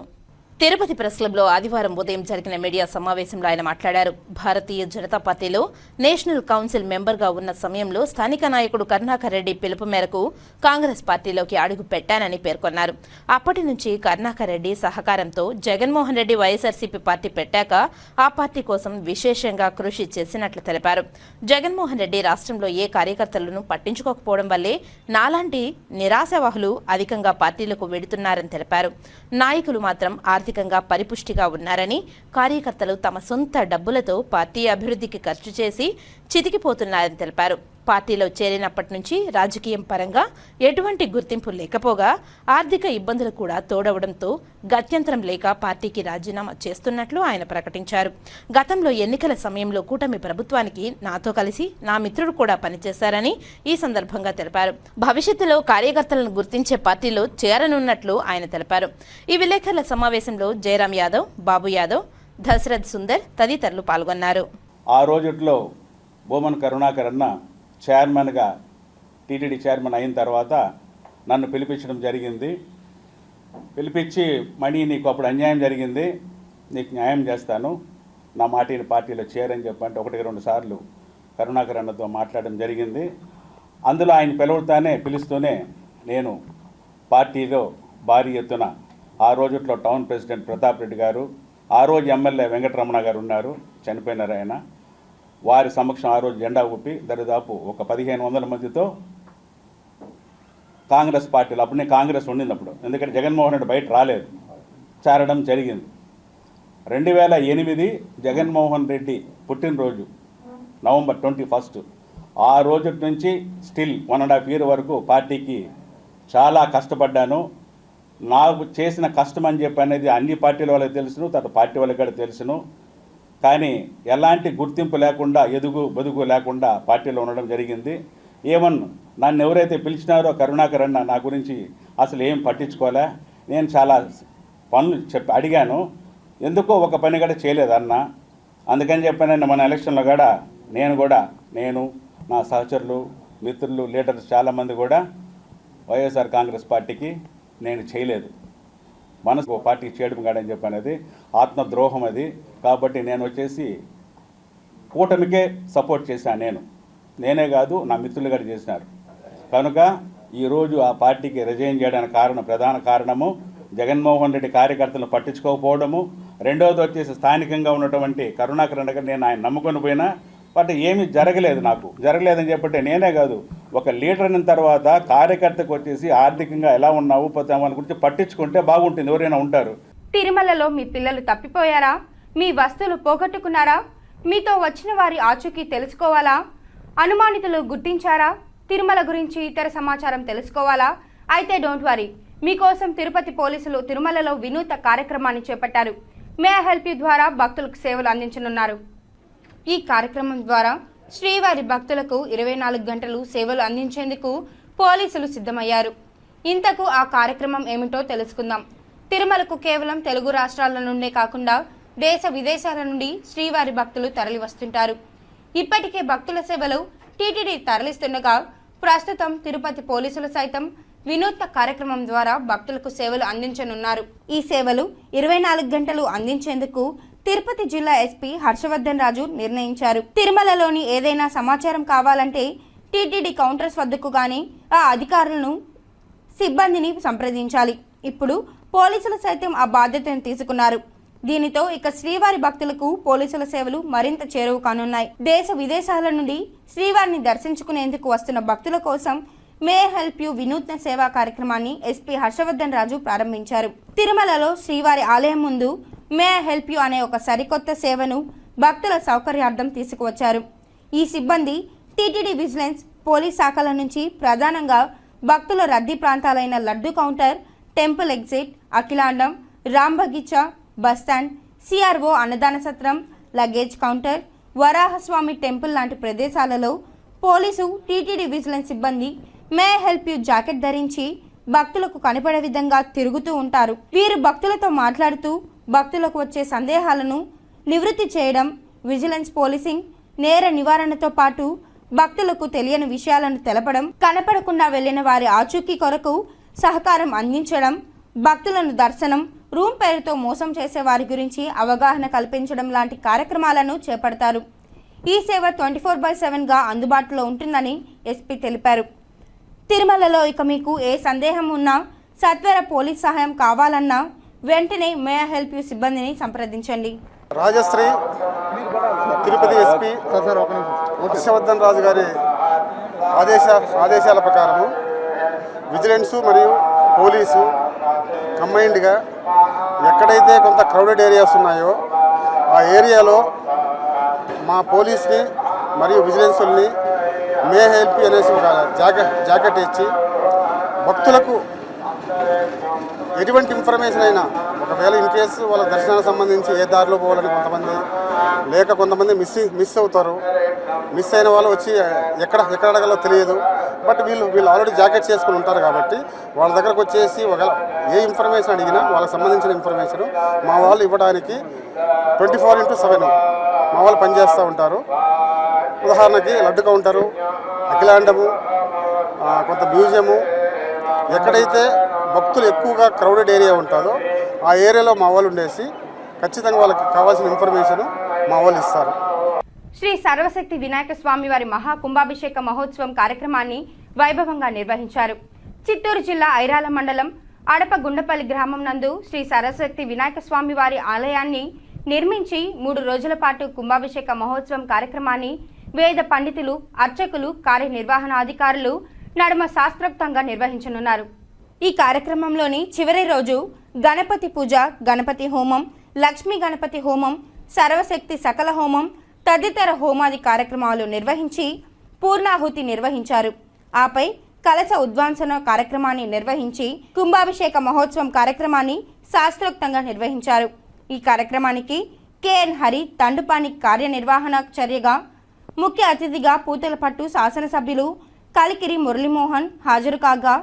తిరుపతి ప్రెస్ క్లబ్లో ఆదివారం ఉదయం జరిగిన మీడియా సమావేశంలో ఆయన మాట్లాడారు. భారతీయ జనతా పార్టీలో నేషనల్ కౌన్సిల్ మెంబర్గా ఉన్న సమయంలో స్థానిక నాయకుడు కరుణాకర్ రెడ్డి పిలుపు మేరకు కాంగ్రెస్ పార్టీలోకి అడుగు పెట్టానని పేర్కొన్నారు. అప్పటి నుంచి కరుణాకర్ రెడ్డి సహకారంతో జగన్మోహన్ రెడ్డి వైఎస్ఆర్సీపీ పార్టీ పెట్టాక ఆ పార్టీ కోసం విశేషంగా కృషి చేసినట్లు తెలిపారు. జగన్మోహన్ రెడ్డి రాష్ట్రంలో ఏ కార్యకర్తలను పట్టించుకోకపోవడం వల్లే నాలాంటి నిరాశావాహులు అధికంగా పార్టీలకు వెడుతున్నారని తెలిపారు. నాయకులు మాత్రం ఆర్థికంగా పరిపుష్టిగా ఉన్నారని, కార్యకర్తలు తమ సొంత డబ్బులతో పార్టీ అభివృద్ధికి ఖర్చు చేసి చితికిపోతున్నారని తెలిపారు. పార్టీలో చేరినప్పటి నుంచి రాజకీయం పరంగా ఎటువంటి గుర్తింపు లేకపోగా ఆర్థిక ఇబ్బందులు కూడా తోడవడంతో గత్యంతరం లేక పార్టీకి రాజీనామా చేస్తున్నట్లు ఆయన ప్రకటించారు. గతంలో ఎన్నికల సమయంలో కూటమి ప్రభుత్వానికి నాతో కలిసి నా మిత్రుడు కూడా పనిచేశారని ఈ సందర్భంగా తెలిపారు. భవిష్యత్తులో కార్యకర్తలను గుర్తించే పార్టీలో చేరనున్నట్లు ఆయన తెలిపారు. ఈ విలేకరుల సమావేశంలో జయరాం యాదవ్, బాబు యాదవ్, దశరథ్ సుందర్ తదితరులు పాల్గొన్నారు. ఆ రోజుల్లో బోమన్ కరుణాకర్ అన్న చైర్మన్గా టీటీడీ చైర్మన్ అయిన తర్వాత నన్ను పిలిపించడం జరిగింది. పిలిపించి మణి నీకు అప్పుడు అన్యాయం జరిగింది, నీకు న్యాయం చేస్తాను, నా మాటిని పార్టీలో చేరని చెప్పంటే 1-2 సార్లు కరుణాకర్ అన్నతో మాట్లాడడం జరిగింది. అందులో ఆయన పిలుస్తూనే నేను పార్టీలో భారీ ఎత్తున ఆ రోజుట్లో టౌన్ ప్రెసిడెంట్ ప్రతాప్ రెడ్డి గారు, ఆ రోజు ఎమ్మెల్యే వెంకటరమణ గారు ఉన్నారు, చనిపోయినారు ఆయన, వారి సమక్షం ఆ రోజు జెండా ఊపి దరిదాపు ఒక 1500 మందితో కాంగ్రెస్ పార్టీలో, అప్పుడు నేను కాంగ్రెస్ ఉండినప్పుడు, ఎందుకంటే జగన్మోహన్ రెడ్డి బయట రాలేదు, చేరడం జరిగింది. 2008 జగన్మోహన్ రెడ్డి పుట్టినరోజు నవంబర్ 21, ఆ రోజు నుంచి స్టిల్ 1.5 year వరకు పార్టీకి చాలా కష్టపడ్డాను. నాకు చేసిన కష్టం అని చెప్పి అనేది అన్ని పార్టీల వాళ్ళకి తెలుసును, తర్వాత పార్టీ వాళ్ళకి కూడా తెలుసును. కానీ ఎలాంటి గుర్తింపు లేకుండా, బదుగు లేకుండా పార్టీలో ఉండడం జరిగింది. నన్ను ఎవరైతే పిలిచినారో కరుణాకర్ అన్న నా గురించి అసలు ఏం పట్టించుకోలే. నేను చాలా పనులు అడిగాను, ఎందుకో ఒక పని కూడా చేయలేదన్న. అందుకని చెప్పాను మన ఎలక్షన్లో కూడా నేను నా సహచరులు, మిత్రులు, లీడర్స్ చాలామంది కూడా వైఎస్ఆర్ కాంగ్రెస్ పార్టీకి నేను చేయలేదు. మనసు పార్టీకి చేయడం కాడని చెప్పనేది ఆత్మద్రోహం అది. కాబట్టి నేను వచ్చేసి కూటమికే సపోర్ట్ చేశాను. నేనే కాదు, నా మిత్రులు కూడా చేసినారు. కనుక ఈరోజు ఆ పార్టీకి రిజైన్ చేయడానికి ప్రధాన కారణము జగన్మోహన్ రెడ్డి కార్యకర్తలను పట్టించుకోకపోవడము. రెండవది వచ్చేసి స్థానికంగా ఉన్నటువంటి కరుణాకర్ రెడ్డి గారు నేను ఆయన నమ్ముకొని పోయినా, బట్ ఏమీ జరగలేదని చెప్పంటే నేనే కాదు, ఒక లీడర్ అయిన తర్వాత కార్యకర్తకు వచ్చేసి ఆర్థికంగా ఎలా ఉన్నావు పోతామని గురించి పట్టించుకుంటే బాగుంటుంది, ఎవరైనా ఉంటారు. తిరుమలలో మీ పిల్లలు తప్పిపోయారా? మీ వస్తువులు పోగొట్టుకున్నారా? మీతో వచ్చిన వారి ఆచూకీ తెలుసుకోవాలా? అనుమానితులు గుర్తించారా? తిరుమల గురించి ఇతర సమాచారం తెలుసుకోవాలా? అయితే డోంట్ వరీ, మీకోసం తిరుపతి పోలీసులు తిరుమలలో వినూత్న కార్యక్రమాన్ని చేపట్టారు. మే ఐ హెల్ప్ యూ ద్వారా భక్తులకు సేవలు అందించనున్నారు. ఈ కార్యక్రమం ద్వారా శ్రీవారి భక్తులకు 24 గంటలు సేవలు అందించేందుకు పోలీసులు సిద్ధమయ్యారు. ఇంతకు ఆ కార్యక్రమం ఏమిటో తెలుసుకుందాం. తిరుమలకు కేవలం తెలుగు రాష్ట్రాల నుండే కాకుండా దేశ విదేశాల నుండి శ్రీవారి భక్తులు తరలి వస్తుంటారు. ఇప్పటికే భక్తుల సేవలు టీటీడీ తరలిస్తుండగా ప్రస్తుతం తిరుపతి పోలీసులు సైతం వినూత్న కార్యక్రమం ద్వారా భక్తులకు సేవలు అందించనున్నారు. ఈ సేవలు 24 గంటలు అందించేందుకు తిరుపతి జిల్లా ఎస్పీ హర్షవర్ధన్ రాజు నిర్ణయించారు. తిరుమలలోని ఏదైనా సమాచారం కావాలంటే టీటీడీ కౌంటర్స్ వద్దకు గానీ ఆ అధికారులను సిబ్బందిని సంప్రదించాలి. ఇప్పుడు పోలీసులు సైతం ఆ బాధ్యతను తీసుకున్నారు. దీనితో ఇక శ్రీవారి భక్తులకు పోలీసుల సేవలు మరింత చేరువ కానున్నాయి. దేశ విదేశాల నుండి శ్రీవారిని దర్శించుకునేందుకు వస్తున్న భక్తుల కోసం మే హెల్ప్ యూ వినూత్న సేవా కార్యక్రమాన్ని ఎస్పీ హర్షవర్ధన్ రాజు ప్రారంభించారు. తిరుమలలో శ్రీవారి ఆలయం ముందు మే హెల్ప్ యూ అనే ఒక సరికొత్త సేవను భక్తుల సౌకర్యార్థం తీసుకువచ్చారు. ఈ సిబ్బంది టీటీడీ విజిలెన్స్, పోలీస్ శాఖల నుంచి ప్రధానంగా భక్తుల రద్దీ ప్రాంతాలైన laddu counter, temple exit, Akhilandam, Rambagicha, bus stand, CRO అన్నదాన సత్రం, లగేజ్ కౌంటర్, వరాహస్వామి టెంపుల్ లాంటి ప్రదేశాలలో పోలీసు, టీటీడీ విజిలెన్స్ సిబ్బంది మే హెల్ప్ యూ జాకెట్ ధరించి భక్తులకు కనపడే విధంగా తిరుగుతూ ఉంటారు. వీరు భక్తులతో మాట్లాడుతూ భక్తులకు వచ్చే సందేహాలను నివృత్తి చేయడం, విజిలెన్స్ పోలీసింగ్, నేర నివారణతో పాటు భక్తులకు తెలియని విషయాలను తెలపడం, కనపడకుండా వెళ్లిన వారి ఆచూకీ కొరకు సహకారం అందించడం, భక్తులను దర్శనం, రూమ్ పేరుతో మోసం చేసే వారి గురించి అవగాహన కల్పించడం లాంటి కార్యక్రమాలను చేపడతారు. ఈ సేవ 24/7గా అందుబాటులో ఉంటుందని ఎస్పీ తెలిపారు. తిరుమలలో ఇక మీకు ఏ సందేహం ఉన్నా, సత్వర పోలీస్ సహాయం కావాలన్నా వెంటనే మే ఐ హెల్ప్ యూ సిబ్బందిని సంప్రదించండి. రాజశ్రీ తిరుపతి ఎస్పీ హర్షవర్ధన్ రాజు గారి ఆదేశాల ప్రకారము విజిలెన్సు మరియు పోలీసు కంబైన్డ్గా ఎక్కడైతే కొంత క్రౌడెడ్ ఏరియాస్ ఉన్నాయో ఆ ఏరియాలో మా పోలీస్ని మరియు విజిలెన్సుల్ని మే హెల్ప్ అనేసి ఒక జాకెట్ ఇచ్చి భక్తులకు ఎటువంటి ఇన్ఫర్మేషన్ అయినా, ఒకవేళ ఇన్ కేసు వాళ్ళ దర్శనానికి సంబంధించి ఏ దారిలో పోవాలని కొంతమంది మిస్ అవుతారు. మిస్ అయిన వాళ్ళు వచ్చి ఎక్కడ అడగాలో తెలియదు. బట్ వీళ్ళు ఆల్రెడీ జాకెట్స్ వేసుకుని ఉంటారు కాబట్టి వాళ్ళ దగ్గరకు వచ్చేసి ఒకవేళ ఏ ఇన్ఫర్మేషన్ అడిగినా వాళ్ళకి సంబంధించిన ఇన్ఫర్మేషన్ మా వాళ్ళు ఇవ్వడానికి 24/7 మా వాళ్ళు పనిచేస్తూ ఉంటారు. ఉదాహరణకి లడ్డు కౌంటరు, అఖిలాండము, కొంత మ్యూజియము, ఎక్కడైతే భక్తులు ఎక్కువగా క్రౌడెడ్ ఏరియా ఉంటుందో ఆ ఏరియాలో మా వాళ్ళు ఉండేసి ఖచ్చితంగా వాళ్ళకి కావాల్సిన ఇన్ఫర్మేషన్ మా వాళ్ళు ఇస్తారు. శ్రీ సర్వశక్తి వినాయక స్వామి వారి మహా కుంభాభిషేక మహోత్సవం కార్యక్రమాన్ని వైభవంగా నిర్వహించారు. చిత్తూరు జిల్లా ఐరాల మండలం అడపగుండపల్లి గ్రామం నందు శ్రీ సర్వశక్తి వినాయక స్వామి వారి ఆలయాన్ని నిర్మించి 3 రోజుల పాటు కుంభాభిషేక మహోత్సవం కార్యక్రమాన్ని వేద పండితులు, అర్చకులు, కార్యనిర్వహణాధికారులు నడుమ శాస్త్రోక్తంగా నిర్వహించనున్నారు. ఈ కార్యక్రమంలోని చివరి రోజు గణపతి పూజ, గణపతి హోమం, లక్ష్మీ గణపతి హోమం, సర్వశక్తి సకల హోమం తదితర హోమాది కార్యక్రమాలు నిర్వహించి పూర్ణాహుతి నిర్వహించారు. ఆపై కలశ ఉద్వాంసన కార్యక్రమాన్ని నిర్వహించి కుంభాభిషేక మహోత్సవం కార్యక్రమాన్ని శాస్త్రోక్తంగా నిర్వహించారు. ఈ కార్యక్రమానికి కెఎన్ హరి తండుపాని కార్యనిర్వహణ చర్యగా ముఖ్య అతిథిగా పూతలపట్టు శాసనసభ్యులు కలికిరి మురళీమోహన్ హాజరు కాగా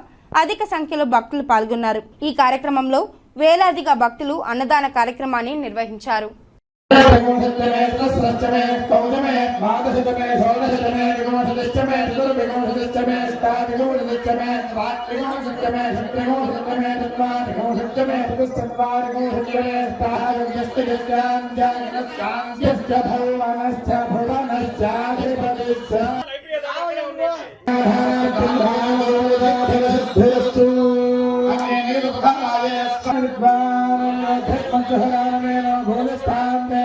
అధిక సంఖ్యలో భక్తులు పాల్గొన్నారు. ఈ కార్యక్రమంలో వేలాదిగా భక్తులు అన్నదాన కార్యక్రమాన్ని నిర్వహించారు.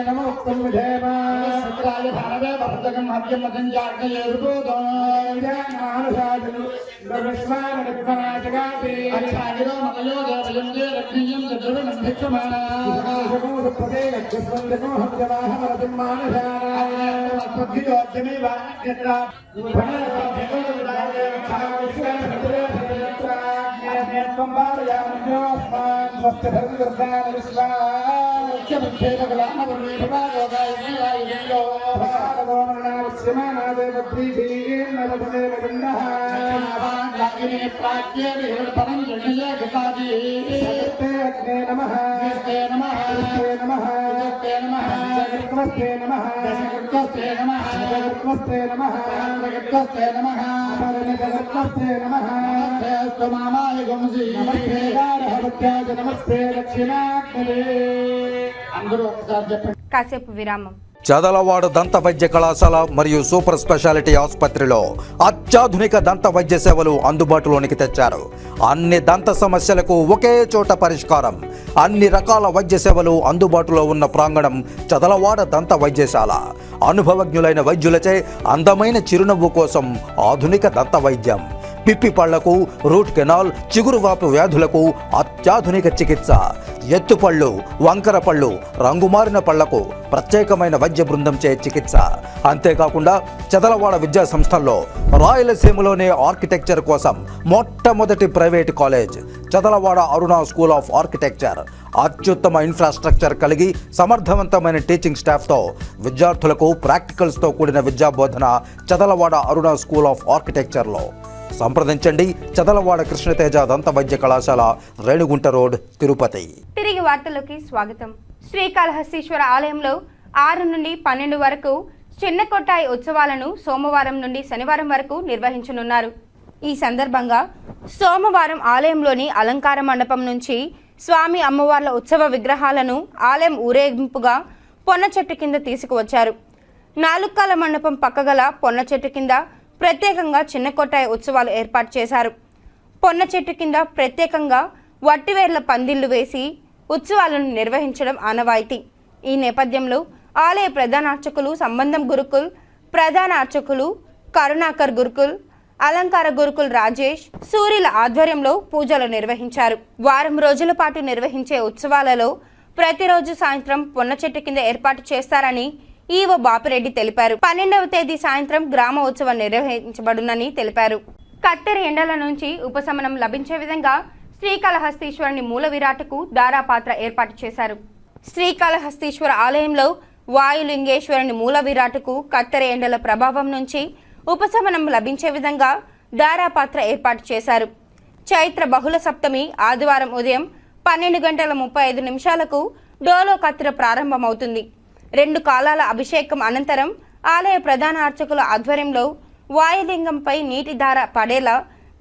నమో కాసేపు విరామం. చదలవాడ దంత వైద్య కళాశాల మరియు సూపర్ స్పెషాలిటీ ఆసుపత్రిలో అత్యాధునిక దంత వైద్య సేవలు అందుబాటులోనికి తెచ్చారు. అన్ని దంత సమస్యలకు ఒకే చోట పరిష్కారం. అన్ని రకాల వైద్య సేవలు అందుబాటులో ఉన్న ప్రాంగణం చదలవాడ దంత వైద్యశాల. అనుభవజ్ఞులైన వైద్యులచే అందమైన చిరునవ్వు కోసం ఆధునిక దంత వైద్యం. పిప్పి పళ్లకు, రూట్ కెనాల్, చిగురువాపు వ్యాధులకు అత్యాధునిక చికిత్స. ఎత్తుపళ్ళు, వంకర పళ్ళు, రంగుమారిన పళ్లకు ప్రత్యేకమైన వైద్య బృందంచే చికిత్స. అంతేకాకుండా చదలవాడ విద్యా సంస్థల్లో రాయలసీమలోనే ఆర్కిటెక్చర్ కోసం మొట్టమొదటి private college Chadalavada Aruna school of architecture. అత్యుత్తమ ఇన్ఫ్రాస్ట్రక్చర్ కలిగి సమర్థవంతమైన టీచింగ్ స్టాఫ్తో విద్యార్థులకు ప్రాక్టికల్స్తో కూడిన విద్యాబోధన చదలవాడ అరుణ స్కూల్ ఆఫ్ ఆర్కిటెక్చర్లో. సంప్రదించండి. చదలవాడ కృష్ణతేజ దంత వైద్య కళాశాల, రేణుగుంట రోడ్, తిరుపతి. తిరిగి వార్తల్లోకి స్వాగతం. శ్రీకాళహస్తీశ్వర ఆలయంలో 6 నుండి 12 వరకు చిన్న కొట్టాయి ఉత్సవాలను సోమవారం నుండి శనివారం వరకు నిర్వహించనున్నారు. ఈ సందర్భంగా సోమవారం ఆలయంలోని అలంకార మండపం నుంచి స్వామి అమ్మవార్ల ఉత్సవ విగ్రహాలను ఆలయం ఊరేగింపుగా పొన్న చెట్టు కింద తీసుకువచ్చారు. 4 కాల మండపం పక్కగల పొన్న చెట్టు కింద ప్రత్యేకంగా చిన్న కొట్టాయి ఉత్సవాలు ఏర్పాటు చేశారు. పొన్న చెట్టు కింద ప్రత్యేకంగా వట్టివేర్ల పందిళ్లు వేసి ఉత్సవాలను నిర్వహించడం ఆనవాయితీ. ఈ నేపథ్యంలో ఆలయ ప్రధాన అర్చకులు సంబంధం గురుకుల్ ప్రధాన అర్చకులు కరుణాకర్ గురుకుల్, అలంకార గురుకుల్ రాజేష్, సూర్యుల ఆధ్వర్యంలో పూజలు నిర్వహించారు. వారం రోజుల పాటు నిర్వహించే ఉత్సవాలలో ప్రతిరోజు సాయంత్రం పొన్న చెట్టు కింద ఏర్పాటు చేస్తారని ఈవో బాపిరెడ్డి తెలిపారు. 12వ తేదీ సాయంత్రం గ్రామ ఉత్సవం నిర్వహించబడునని తెలిపారు. కత్తెర ఎండల నుంచి ఉపశమనం లభించే విధంగా శ్రీకాళహస్తీశ్వరుని మూల విరాటకు దారాపాత్ర ఏర్పాటు చేశారు. శ్రీకాళహస్తీశ్వర ఆలయంలో వాయులింగేశ్వరుని మూల విరాటకు కత్తెర ఎండల ప్రభావం నుంచి ఉపశమనం లభించే విధంగా దారాపాత్ర ఏర్పాటు చేశారు. చైత్ర బహుళ సప్తమి ఆదివారం ఉదయం 12:35 డోలో కత్తెర ప్రారంభమవుతుంది. 2 కాలాల అభిషేకం అనంతరం ఆలయ ప్రధాన అర్చకుల ఆధ్వర్యంలో వాయులింగంపై నీటి ధార పడేలా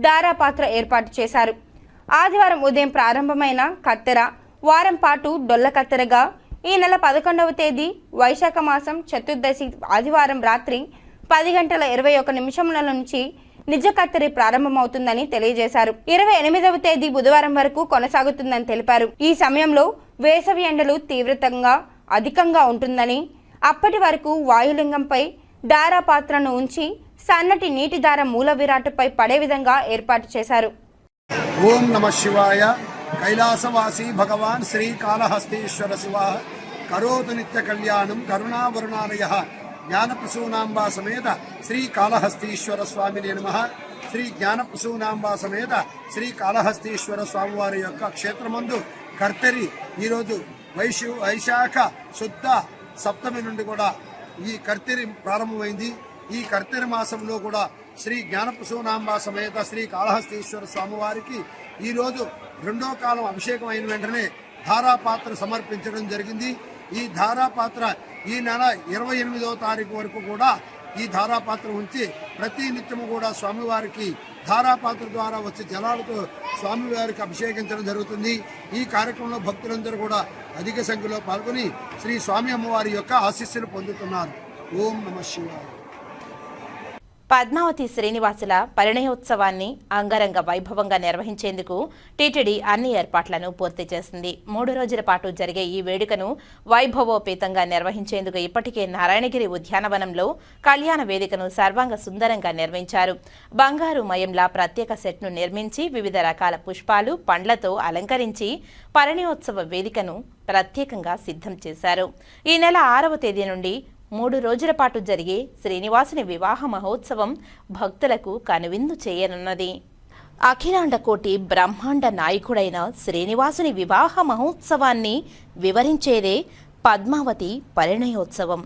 దారాపాత్ర ఏర్పాటు చేశారు. ఆదివారం ఉదయం ప్రారంభమైన కత్తెర వారం పాటు డొల్ల కత్తెరగా ఈ నెల 11వ తేదీ వైశాఖ మాసం చతుర్దశి ఆదివారం రాత్రి 10:21 నుంచి నిజ కత్తెర ప్రారంభమవుతుందని తెలియజేశారు. 28వ తేదీ బుధవారం వరకు కొనసాగుతుందని తెలిపారు. ఈ సమయంలో వేసవి ఎండలు తీవ్రతంగా అధికంగా ఉంటుందని, అప్పటి వరకు వాయులింగంపై దారాపాత్రను ఉంచి సన్నటి నీటి దార మూల విరాటుపై పడే విధంగా ఏర్పాటు చేశారు. ఓం నమ శివాయ. కైలాసవాసి భగవాన్ శ్రీకాళహస్తీశ్వర శివ కరోతు నిత్య కళ్యాణం కరుణావరుణాలయ జ్ఞానప్రసూనాంబా సమేత శ్రీకాళహస్తీశ్వర స్వామినే నమః. శ్రీ జ్ఞానప్రసూనాంబా సమేత శ్రీకాళహస్తీశ్వర స్వామివారి యొక్క క్షేత్రమందు కర్తరి ఈరోజు వైశాఖ శుద్ధ సప్తమి నుండి కూడా ఈ కర్తెరి ప్రారంభమైంది. ఈ కర్తెరి మాసంలో కూడా శ్రీ జ్ఞానప్రసూనాంబ సమేత శ్రీ కాళహస్తీశ్వర స్వామివారికి ఈరోజు 2వ కాలం అభిషేకం అయిన వెంటనే ధారాపాత్ర సమర్పించడం జరిగింది. ఈ ధారాపాత్ర ఈ నెల 28వ తారీఖు వరకు కూడా ఈ ధారాపాత్ర ఉంచి ప్రతి నిత్యము కూడా స్వామివారికి ధారాపాత్ర ద్వారా వచ్చే జలాలతో స్వామివారికి అభిషేకించడం జరుగుతుంది. ఈ కార్యక్రమంలో భక్తులందరూ కూడా అధిక సంఖ్యలో పాల్గొని శ్రీ స్వామి అమ్మవారి యొక్క ఆశీస్సులు పొందుతున్నారు. ఓం నమ శివాయ. పద్మావతి శ్రీనివాసుల పరిణయోత్సవాన్ని అంగరంగ వైభవంగా నిర్వహించేందుకు టీటీడీ అన్ని ఏర్పాట్లను పూర్తి చేసింది. 3 రోజుల పాటు జరిగే ఈ వేడుకను వైభవోపేతంగా నిర్వహించేందుకు ఇప్పటికే నారాయణగిరి ఉద్యానవనంలో కళ్యాణ వేదికను సర్వాంగ సుందరంగా నిర్మించారు. బంగారు మయంలా ప్రత్యేక సెట్ను నిర్మించి వివిధ రకాల పుష్పాలు, పండ్లతో అలంకరించి పరిణయోత్సవ వేదికను ప్రత్యేకంగా సిద్ధం చేశారు. ఈ నెల 6వ తేదీ నుండి 3 రోజుల పాటు జరిగే శ్రీనివాసుని వివాహ మహోత్సవం భక్తులకు కనువిందు చేయనున్నది. అఖిలాండ కోటి బ్రహ్మాండ నాయకుడైన శ్రీనివాసుని వివాహ మహోత్సవాన్ని వివరించేదే పద్మావతి పరిణయోత్సవం.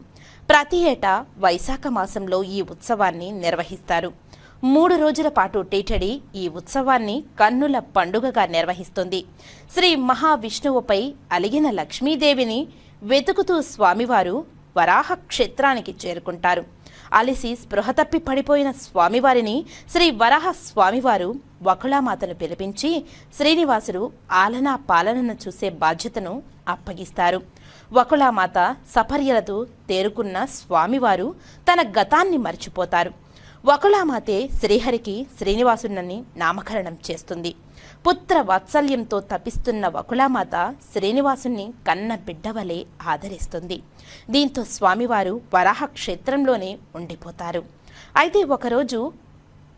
ప్రతి ఏటా వైశాఖ మాసంలో ఈ ఉత్సవాన్ని నిర్వహిస్తారు. 3 రోజుల పాటు టీటీడీ ఈ ఉత్సవాన్ని కన్నుల పండుగగా నిర్వహిస్తుంది. శ్రీ మహావిష్ణువుపై అలిగిన లక్ష్మీదేవిని వెతుకుతూ స్వామివారు వరాహ క్షేత్రానికి చేరుకుంటారు. అలిసి స్పృహ తప్పి పడిపోయిన స్వామివారిని శ్రీ వరాహ స్వామివారు వకుళామాతను పిలిపించి శ్రీనివాసుడు ఆలనా పాలనను చూసే బాధ్యతను అప్పగిస్తారు. వకుళామాత సపర్యలతో తేరుకున్న స్వామివారు తన గతాన్ని మర్చిపోతారు. వకుళామాతే శ్రీహరికి శ్రీనివాసుని నామకరణం చేస్తుంది. పుత్ర వాత్సల్యంతో తపిస్తున్న వకుళామాత శ్రీనివాసుని కన్న బిడ్డవలే ఆదరిస్తుంది. దీంతో స్వామివారు వరాహ క్షేత్రంలోనే ఉండిపోతారు. అయితే ఒకరోజు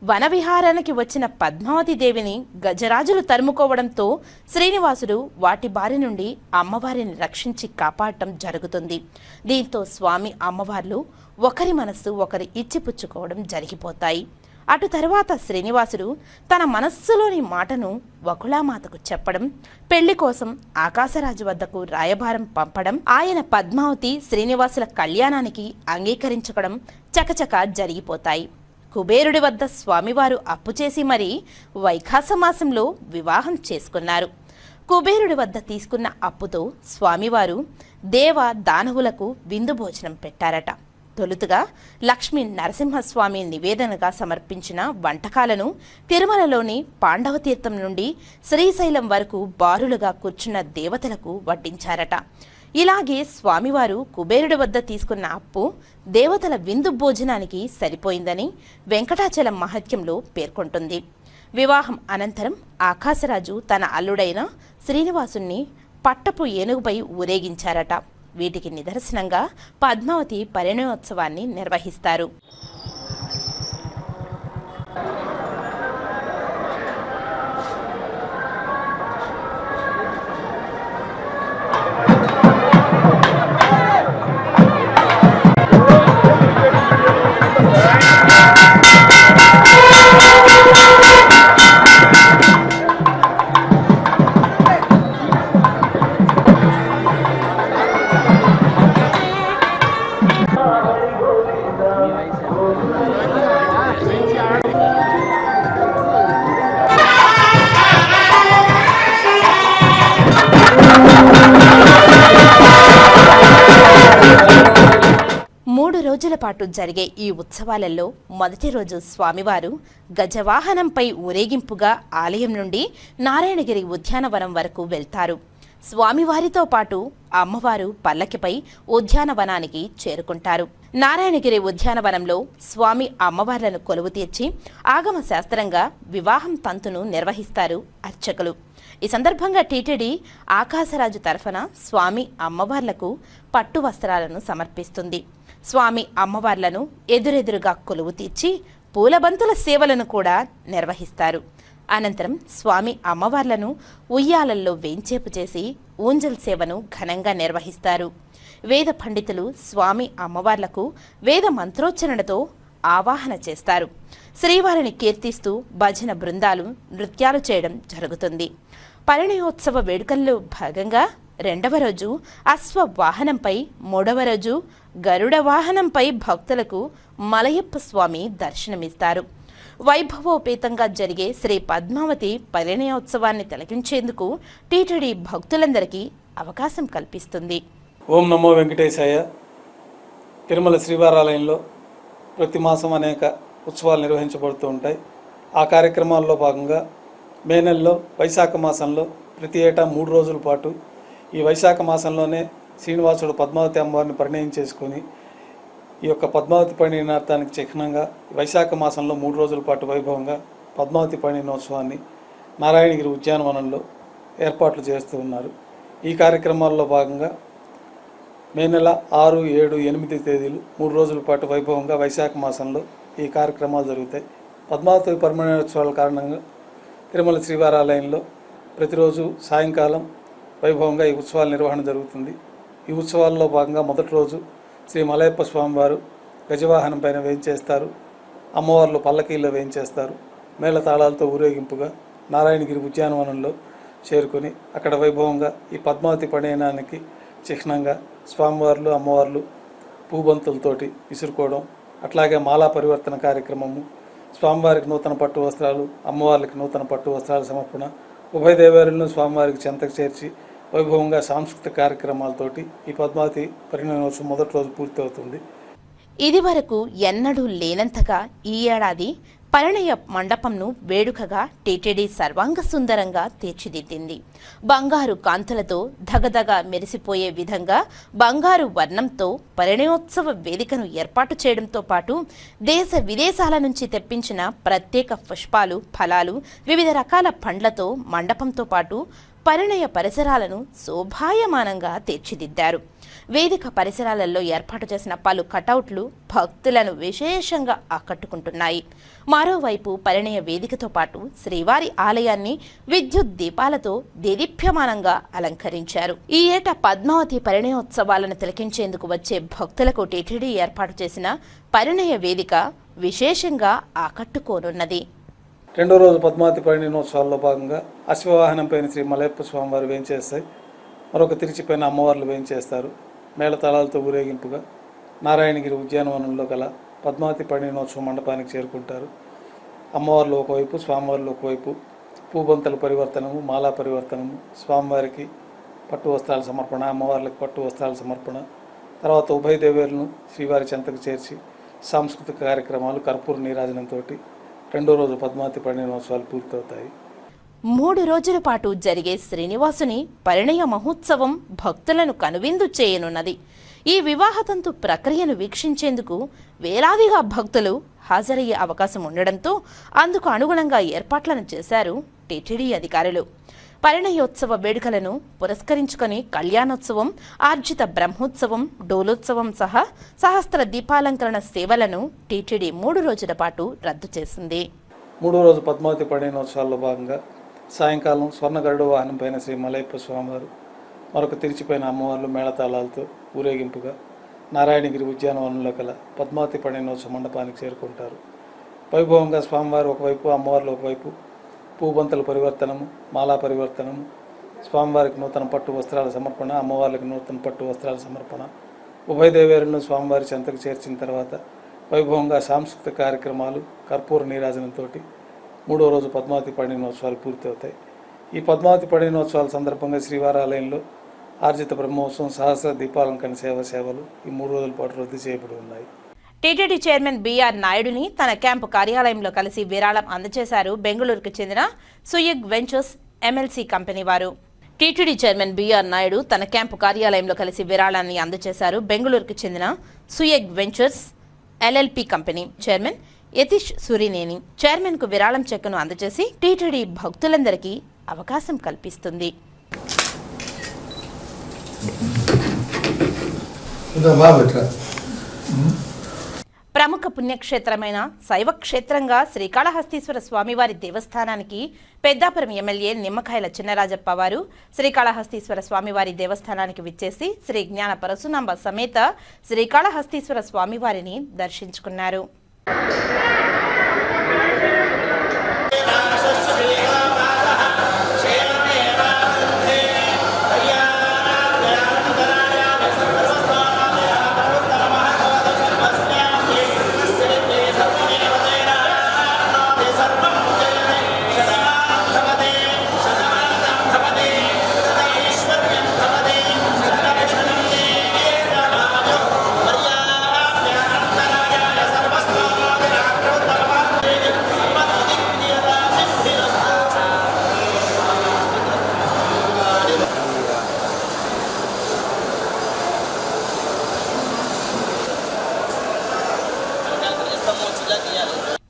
వనవిహారానికి వచ్చిన పద్మావతి దేవిని గజరాజులు తరుముకోవడంతో శ్రీనివాసుడు వాటి బారి నుండి అమ్మవారిని రక్షించి కాపాడటం జరుగుతుంది. దీంతో స్వామి అమ్మవార్లు ఒకరి మనస్సు ఒకరి ఇచ్చిపుచ్చుకోవడం జరిగిపోతాయి. అటు తరువాత శ్రీనివాసుడు తన మనస్సులోని మాటను వకుళామాతకు చెప్పడం, పెళ్లి కోసం ఆకాశరాజు వద్దకు రాయబారం పంపడం, ఆయన పద్మావతి శ్రీనివాసుల కళ్యాణానికి అంగీకరించడం చకచక జరిగిపోతాయి. కుబేరుడి వద్ద స్వామివారు అప్పు చేసి మరీ వైఖాస మాసంలో వివాహం చేసుకున్నారు. కుబేరుడి వద్ద తీసుకున్న అప్పుతో స్వామివారు దేవ దానవులకు విందు భోజనం పెట్టారట. తొలుతుగా లక్ష్మీ నరసింహస్వామి నివేదనగా సమర్పించిన వంటకాలను తిరుమలలోని పాండవ తీర్థం నుండి శ్రీశైలం వరకు బారులుగా కూర్చున్న దేవతలకు వడ్డించారట. ఇలాగే స్వామివారు కుబేరుడి వద్ద తీసుకున్న అప్పు దేవతల విందు భోజనానికి సరిపోయిందని వెంకటాచలం మహత్యంలో పేర్కొంటుంది. వివాహం అనంతరం ఆకాశరాజు తన అల్లుడైన శ్రీనివాసుని పట్టపు ఏనుగుపై ఊరేగించారట. వీటికి నిదర్శనంగా పద్మావతి పరిణయోత్సవాన్ని నిర్వహిస్తారు. రోజుల పాటు జరిగే ఈ ఉత్సవాలలో మొదటి రోజు స్వామివారు గజవాహనంపై ఊరేగింపుగా ఆలయం నుండి నారాయణగిరి ఉద్యానవనం వరకు వెళ్తారు. స్వామివారితో పాటు అమ్మవారు పల్లకిపై ఉద్యానవనానికి చేరుకుంటారు. నారాయణగిరి ఉద్యానవనంలో స్వామి అమ్మవార్లను కొలువు తీర్చి ఆగమ శాస్త్రంగా వివాహం తంతును నిర్వహిస్తారు అర్చకులు. ఈ సందర్భంగా టీటీడీ ఆకాశరాజు తరఫున స్వామి అమ్మవార్లకు పట్టు వస్త్రాలను సమర్పిస్తుంది. స్వామి అమ్మవార్లను ఎదురెదురుగా కొలువు తీర్చి పూలబంతుల సేవలను కూడా నిర్వహిస్తారు. అనంతరం స్వామి అమ్మవార్లను ఉయ్యాలల్లో వేంచేపు చేసి ఊంజల్ సేవను ఘనంగా నిర్వహిస్తారు. వేద పండితులు స్వామి అమ్మవార్లకు వేద మంత్రోచ్చరణతో ఆవాహన చేస్తారు. శ్రీవారిని కీర్తిస్తూ భజన బృందాలు నృత్యాలు చేయడం జరుగుతుంది. పరిణయోత్సవ వేడుకల్లో భాగంగా రెండవ రోజు అశ్వ వాహనంపై, మూడవ రోజు గరుడ వాహనంపై భక్తులకు మలయప్ప స్వామి దర్శనమిస్తారు. వైభవోపేతంగా జరిగే శ్రీ పద్మావతి పరిణయోత్సవాన్ని తిలకించేందుకు టీటీడీ భక్తులందరికీ అవకాశం కల్పిస్తుంది. ఓం నమో వెంకటేశాయ. తిరుమల శ్రీవారాలయంలో ప్రతి మాసం అనేక ఉత్సవాలు నిర్వహించబడుతూ ఉంటాయి. ఆ కార్యక్రమాల్లో భాగంగా మే నెలలో వైశాఖ మాసంలో ప్రతి ఏటా 3 రోజుల పాటు ఈ వైశాఖ మాసంలోనే శ్రీనివాసుడు పద్మావతి అమ్మవారిని పరిణయం చేసుకుని ఈ యొక్క పద్మావతి పరిణయార్థానికి చిహ్నంగా వైశాఖ మాసంలో 3 రోజుల పాటు వైభవంగా పద్మావతి పరిణయోత్సవాన్ని నారాయణగిరి ఉద్యానవనంలో ఏర్పాట్లు చేస్తూ ఉన్నారు. ఈ కార్యక్రమాల్లో భాగంగా మే నెల 6, 7, 8 తేదీలు 3 రోజుల పాటు వైభవంగా వైశాఖ మాసంలో ఈ కార్యక్రమాలు జరుగుతాయి. పద్మావతి పరిణయోత్సవాల కారణంగా తిరుమల శ్రీవారాలయంలో ప్రతిరోజు సాయంకాలం వైభవంగా ఈ ఉత్సవాల నిర్వహణ జరుగుతుంది. ఈ ఉత్సవాల్లో భాగంగా మొదటి రోజు శ్రీ మలయప్ప స్వామివారు గజవాహనం పైన వేయించేస్తారు. అమ్మవార్లు పల్లకీల్లో వేయించేస్తారు. మేళతాళాలతో ఊరేగింపుగా నారాయణగిరి ఉద్యానవనంలో చేరుకొని అక్కడ వైభవంగా ఈ పద్మావతి పరిణయానికి చిహ్నంగా స్వామివార్లు అమ్మవార్లు పూబంతులతోటి విసురుకోవడం, అట్లాగే మాలా పరివర్తన కార్యక్రమము, స్వామివారికి నూతన పట్టు వస్త్రాలు, అమ్మవార్లకి నూతన పట్టు వస్త్రాల సమర్పణ, ఉభయ దేవేరులను స్వామివారికి చెంతకు చేర్చి వైభవంగా సాంస్కృతిక కార్యక్రమాలతోటి ఈ పద్మావతి పరిణయోత్సవం మొదటి రోజు పూర్తి అవుతుంది. ఇది వరకు ఎన్నడూ లేనంతగా ఈ ఏడాది పరిణయ మండపంను వేడుకగా టీటీడీ సర్వాంగ సుందరంగా తీర్చిదిద్దింది. బంగారు కాంతులతో ధగధగ మెరిసిపోయే విధంగా బంగారు వర్ణంతో పరిణయోత్సవ వేదికను ఏర్పాటు చేయడంతో పాటు దేశ విదేశాల నుంచి తెప్పించిన ప్రత్యేక పుష్పాలు, ఫలాలు, వివిధ రకాల పండ్లతో మండపంతో పాటు పరిణయ పరిసరాలను శోభాయమానంగా తీర్చిదిద్దారు. వేదిక పరిసరాలలో ఏర్పాటు చేసిన పలు కటౌట్లు భక్తులను విశేషంగా ఆకట్టుకుంటున్నాయి. మరోవైపు పరిణయ వేదికతో పాటు శ్రీవారి ఆలయాన్ని విద్యుత్ దీపాలతో దేదీప్యమానంగా అలంకరించారు. ఈ ఏటా పద్మావతి పరిణయోత్సవాలను తిలకించేందుకు వచ్చే భక్తులకు టీటీడీ ఏర్పాటు చేసిన పరిణయ వేదిక విశేషంగా ఆకట్టుకోనున్నది. రెండో రోజు పద్మావతి పరిణయోత్సవాల్లో భాగంగా అశ్వవాహనంపైన శ్రీ మలయప్ప స్వామివారు వేయించేస్తాయి. మరొక తిరిచిపైన అమ్మవార్లు వేయించేస్తారు. మేళతాళాలతో ఊరేగింపుగా నారాయణగిరి ఉద్యానవనంలో గల పద్మావతి పరిణయోత్సవ మండపానికి చేరుకుంటారు. అమ్మవార్లు ఒకవైపు, స్వామివార్లు ఒకవైపు పూబంతల పరివర్తనము, మాలా పరివర్తనము, స్వామివారికి పట్టు వస్త్రాల సమర్పణ, అమ్మవార్లకు పట్టు వస్త్రాల సమర్పణ, తర్వాత ఉభయ దేవేరులను శ్రీవారి చెంతకు చేర్చి సాంస్కృతిక కార్యక్రమాలు, కర్పూర నీరాజనంతో రెండో రోజు పద్మావతి పరిణయోత్సవాలు పూర్తవుతాయి. 3 రోజుల పాటు జరిగే శ్రీనివాసుని పరిణయ మహోత్సవం భక్తులను కనువిందు చేయనున్నది. ఈ వివాహతంతు ప్రక్రియను వీక్షించేందుకు వేలాదిగా భక్తులు హాజరయ్యే అవకాశం ఉండడంతో అందుకు అనుగుణంగా ఏర్పాట్లను చేశారు టీటీడీ అధికారులు. పరిణయోత్సవ వేడుకలను పురస్కరించుకొని కళ్యాణోత్సవం, ఆర్జిత బ్రహ్మోత్సవం, డోలోత్సవం సహా సహస్ర దీపాలంకరణ సేవలను టీటీడీ 3 రోజుల పాటు రద్దు చేసింది. 3వ రోజు పద్మావతి పరిణయోత్సవాల్లో భాగంగా సాయంకాలం స్వర్ణ గరుడ వాహనం పైన శ్రీ మలయప్ప స్వామివారు, మరొక తిరిచిపోయిన అమ్మవార్లు మేళతాళాలతో ఊరేగింపుగా నారాయణగిరి ఉద్యానవనంలో గల పద్మావతి పరిణయోత్సవ మండపానికి చేరుకుంటారు. వైభవంగా స్వామివారు ఒకవైపు, అమ్మవార్లు ఒకవైపు పూబంతల పరివర్తనము, మాలా పరివర్తనము, స్వామివారికి నూతన పట్టు వస్త్రాల సమర్పణ, అమ్మవార్లకు నూతన పట్టు వస్త్రాల సమర్పణ, ఉభయ దేవేరులను స్వామివారి చెంతకు చేర్చిన తర్వాత వైభవంగా సాంస్కృతిక కార్యక్రమాలు, కర్పూర నీరాజనంతో 3వ రోజు పద్మావతి పరిణయోత్సవాలు పూర్తవుతాయి. ఈ పద్మావతి పరిణయోత్సవాల సందర్భంగా శ్రీవారాలయంలో ఆర్జిత బ్రహ్మోత్సవం, సహస్ర దీపాలంకరణ సేవలు ఈ 3 రోజుల పాటు రద్దు చేయబడి ఉన్నాయి. టీటీడీ చైర్మన్ బీఆర్ నాయుడుని తన క్యాంపు కార్యాలయంలో కలిసి విరాళం అందజేశారు బెంగళూరుకు చెందిన సుయగ్ వెంచర్స్ ఎమ్మెల్సీ కంపెనీ వారు. టీటీడీ చైర్మన్ బీఆర్ నాయుడు తన క్యాంపు కార్యాలయంలో కలిసి విరాళాన్ని అందజేశారు బెంగళూరుకు చెందిన Suyag ventures LLP company chairman Yatish Surineni. Chairman కు విరాళం చెక్కును అందజేసి టీటీడీ భక్తులందరికీ అవకాశం కల్పిస్తుంది. ప్రముఖ పుణ్యక్షేత్రమైన శైవక్షేత్రంగా శ్రీకాళహస్తీశ్వర స్వామివారి దేవస్థానానికి పెద్దాపురం ఎమ్మెల్యే నిమ్మకాయల చిన్నరాజప్ప వారు శ్రీకాళహస్తీశ్వర స్వామివారి దేవస్థానానికి విచ్చేసి శ్రీ జ్ఞాన పరశునాంబ సమేత శ్రీకాళహస్తీశ్వర స్వామివారిని దర్శించుకున్నారు.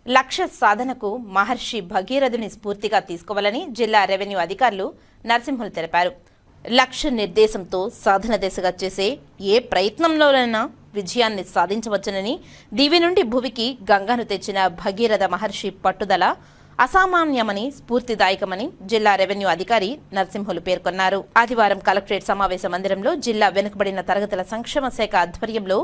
లక్ష్య సాధనకు మహర్షి భగీరథుని స్ఫూర్తిగా తీసుకోవాలని జిల్లా రెవెన్యూ అధికారులు నరసింహులు తెలిపారు. లక్ష్య నిర్దేశంతో సాధన దిశగా చేసే ఏ ప్రయత్నంలోనైనా విజయాన్ని సాధించవచ్చునని, దివి నుండి భువికి గంగను తెచ్చిన భగీరథ మహర్షి పట్టుదల అసామాన్యమని, స్ఫూర్తిదాయకమని జిల్లా రెవెన్యూ అధికారి నరసింహులు పేర్కొన్నారు. ఆదివారం కలెక్టరేట్ సమావేశ మందిరంలో జిల్లా వెనుకబడిన తరగతుల సంక్షేమ శాఖ ఆధ్వర్యంలో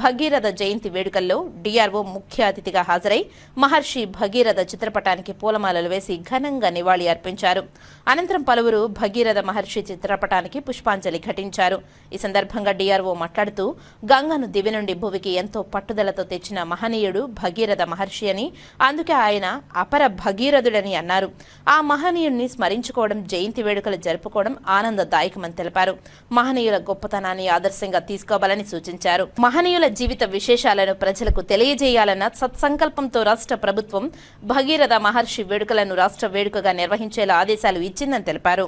భగీరథ జయంతి వేడుకల్లో డీఆర్ఓ ముఖ్య అతిథిగా హాజరై మహర్షి భగీరథ చిత్రపటానికి పూలమాలలు వేసి ఘనంగా నివాళి అర్పించారు. అనంతరం పలువురు భగీరథ మహర్షి చిత్రపటానికి పుష్పాంజలి ఘటించారు. ఈ సందర్భంగా డీఆర్ఓ మాట్లాడుతూ గంగను దివి నుండి భువికి ఎంతో పట్టుదలతో తెచ్చిన మహనీయుడు భగీరథ మహర్షి అని, అందుకే ఆయన అపర భగీరథుడని అన్నారు. ఆ మహనీయుడిని స్మరించుకోవడం, జయంతి వేడుకలు జరుపుకోవడం ఆనందదాయకమని తెలిపారు. మహనీయుల గొప్పతనాన్ని ఆదర్శంగా తీసుకోవాలని సూచించారు. మహనీయుల జీవిత విశేషాలను ప్రజలకు తెలియజేయాలన్న సత్సంకల్పంతో రాష్ట్ర ప్రభుత్వం భగీరథ మహర్షి వేడుకలను రాష్ట్ర వేడుకగా నిర్వహించేలా ఆదేశాలు ఇచ్చిందని తెలిపారు.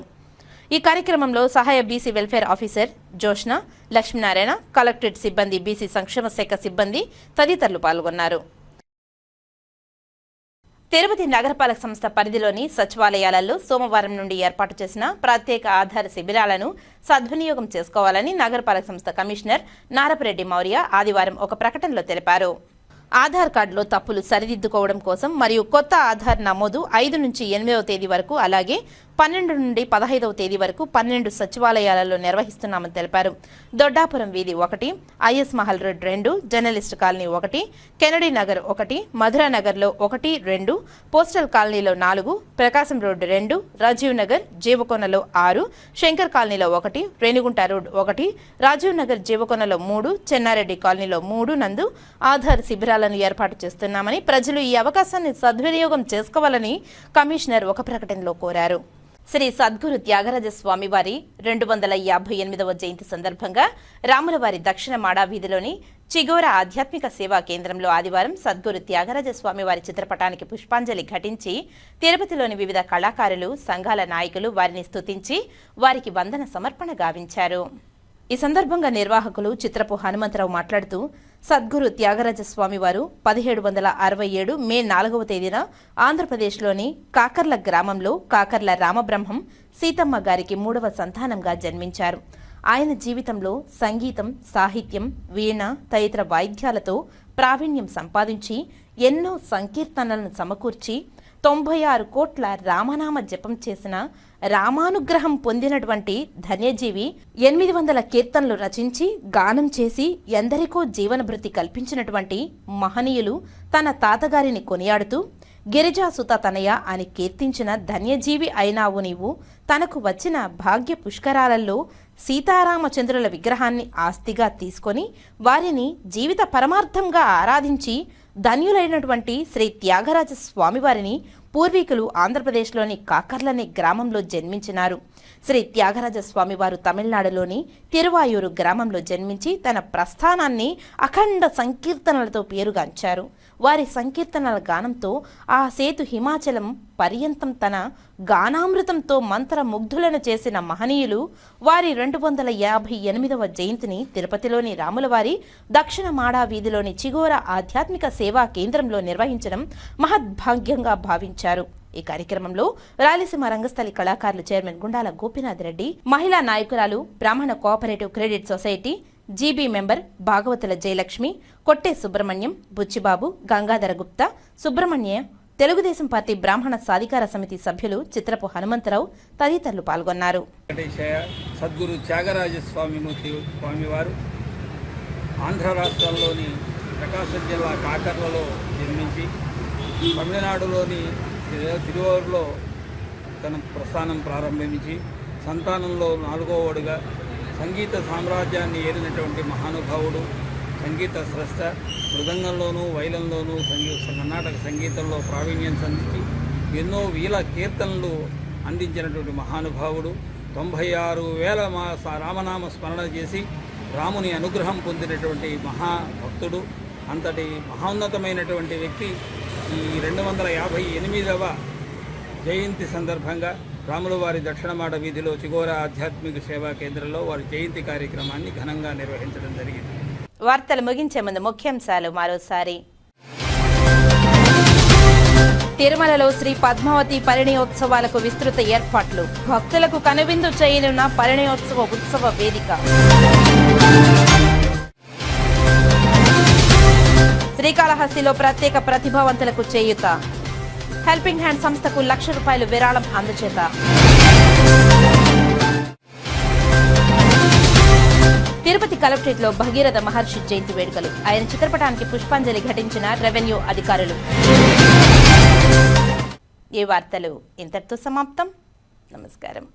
ఈ కార్యక్రమంలో సహాయ BC welfare officer Joshna, Lakshminarayana, collectorate సిబ్బంది, బీసీ సంక్షేమ శాఖ సిబ్బంది తదితరులు పాల్గొన్నారు. తిరుపతి నగరపాలక సంస్థ పరిధిలోని సచివాలయాలలో సోమవారం నుండి ఏర్పాటు చేసిన ప్రత్యేక ఆధార్ శిబిరాలను సద్వినియోగం చేసుకోవాలని నగరపాలక సంస్థ కమిషనర్ నారపరెడ్డి మౌర్య ఆదివారం ఒక ప్రకటనలో తెలిపారు. ఆధార్ కార్డులో తప్పులు సరిదిద్దుకోవడం కోసం మరియు కొత్త ఆధార్ నమోదు 5 నుంచి 8వ తేదీ వరకు, అలాగే 12 నుండి 15వ తేదీ వరకు 12 సచివాలయాలలో నిర్వహిస్తున్నామని తెలిపారు. దొడ్డాపురం వీధి 1, IS Mahal road 2, journalist colony 1, Kennedy Nagar 1, Madhura నగర్లో 1, 2, పోస్టల్ కాలనీలో 4, ప్రకాశం రోడ్ 2, రాజీవ్ నగర్ జీవకొనలో 6, శంకర్ కాలనీలో 1, రేణిగుంట రోడ్ 1, రాజీవ్ నగర్ జీవకొనలో 3, చెన్నారెడ్డి కాలనీలో 3 నందు ఆధార్ శిబిరాలను ఏర్పాటు చేస్తున్నామని, ప్రజలు ఈ అవకాశాన్ని సద్వినియోగం చేసుకోవాలని కమిషనర్ ఒక ప్రకటనలో కోరారు. శ్రీ సద్గురు త్యాగరాజ స్వామివారి 258వ జయంతి సందర్భంగా రాములవారి దక్షిణ మాడా వీధిలోని చిగోర ఆధ్యాత్మిక సేవా కేంద్రంలో ఆదివారం సద్గురు త్యాగరాజ స్వామివారి చిత్రపటానికి పుష్పాంజలి ఘటించి తిరుపతిలోని వివిధ కళాకారులు, సంఘాల నాయకులు వారిని స్తుతించి వారికి వందన సమర్పణ గావించారు. ఈ సందర్భంగా నిర్వాహకులు చిత్రపు హనుమంతరావు మాట్లాడుతూ సద్గురు త్యాగరాజ స్వామివారు 1767 మే 4వ తేదీన ఆంధ్రప్రదేశ్లోని కాకర్ల గ్రామంలో కాకర్ల రామబ్రహ్మం సీతమ్మ గారికి 3వ సంతానంగా జన్మించారు. ఆయన జీవితంలో సంగీతం, సాహిత్యం, వీణ తదితర వాయిద్యాలతో ప్రావీణ్యం సంపాదించి ఎన్నో సంకీర్తనలను సమకూర్చి 96 కోట్ల రామనామ జపం చేసిన, రామానుగ్రహం పొందినటువంటి ధన్యజీవి 800 కీర్తనలు రచించి గానం చేసి ఎందరికో జీవనభృతి కల్పించినటువంటి మహనీయులు తన తాతగారిని కొనియాడుతూ గిరిజాసుత తనయ అని కీర్తించిన ధన్యజీవి అయినావు నీవు, తనకు వచ్చిన భాగ్య పుష్కరాలలో సీతారామచంద్రుల విగ్రహాన్ని ఆస్తిగా తీసుకొని వారిని జీవిత పరమార్థంగా ఆరాధించి ధన్యులైనటువంటి శ్రీ త్యాగరాజ స్వామివారిని పూర్వీకులు ఆంధ్రప్రదేశ్లోని కాకర్లనే గ్రామంలో జన్మించినారు. శ్రీ త్యాగరాజ స్వామివారు తమిళనాడులోని తిరువాయూరు గ్రామంలో జన్మించి తన ప్రస్థానాన్ని అఖండ సంకీర్తనలతో పేరుగాంచారు. వారి సంకీర్తనల గానంతో ఆ సేతు హిమాచలం పర్యంతం తన గానామృతంతో మంత్రముగ్ధులను చేసిన మహనీయులు వారి 258వ జయంతిని తిరుపతిలోని రాములవారి దక్షిణ మాడా వీధిలోని చిగోర ఆధ్యాత్మిక సేవా కేంద్రంలో నిర్వహించడం మహద్భాగ్యంగా భావించారు. ఈ కార్యక్రమంలో రాయలసీమ రంగస్థలి కళాకారులు చైర్మన్ గుండాల గోపీనాథ్ రెడ్డి, మహిళా నాయకురాలు బ్రాహ్మణ cooperative credit society GB member Bhagavatula Jayalakshmi, Kotte Subrahmanyam, Buchibabu, Gangadhara Gupta, Subrahmanya, Telugu Desam party బ్రాహ్మణ సాధికార సమితి సభ్యులు చిత్రపు హనుమంతరావు తదితరులు పాల్గొన్నారు. సద్గురు త్యాగరాజ స్వామివారు ఆంధ్ర రాష్ట్రంలోని ప్రకాశం జిల్లా కాకర్లలో జన్మించి తమిళనాడులోని తిరువారూరులో తన ప్రస్థానం ప్రారంభించి సంతానంలో 4వవాడుగా సంగీత సామ్రాజ్యాన్ని ఏలినటువంటి మహానుభావుడు, సంగీత స్రష్ట, మృదంగంలోనూ వైలంలోనూ కర్ణాటక సంగీతంలో ప్రావీణ్యం సంధించి ఎన్నో వేల కీర్తనలు అందించినటువంటి మహానుభావుడు, 96,000 రామనామ స్మరణ చేసి రాముని అనుగ్రహం పొందినటువంటి మహాభక్తుడు, అంతటి మహోన్నతమైనటువంటి వ్యక్తి ఈ 258వ జయంతి సందర్భంగా రాములవారి దక్షిణమాడ వీధిలో చిగోర ఆధ్యాత్మిక సేవా కేంద్రంలో వారి జయంతి కార్యక్రమాన్ని ఘనంగా నిర్వహించడం జరిగింది. వార్తలు ముగించే ముందు ముఖ్యాంశాలు మరోసారి. తిరుమలలో శ్రీ పద్మావతి పరిణయోత్సవాలకు విస్తృత ఏర్పాట్లు. భక్తులకు కనువిందు చేయనున్న పరిణయోత్సవ ఉత్సవ వేదిక. శ్రీకాళహస్తిలో ప్రత్యేక ప్రతిభావంతులకు చేయూత. హెల్పింగ్ హ్యాండ్ సంస్థకు ₹1,00,000 విరాళం అందజేత. తిరుపతి కలెక్టరేట్లో భగీరథ మహర్షి జయంతి వేడుకలు. ఆయన చిత్రపటానికి పుష్పాంజలి ఘటించిన రెవెన్యూ అధికారులు. ఈ వార్తలు ఇంతటితో సమాప్తం. నమస్కారం.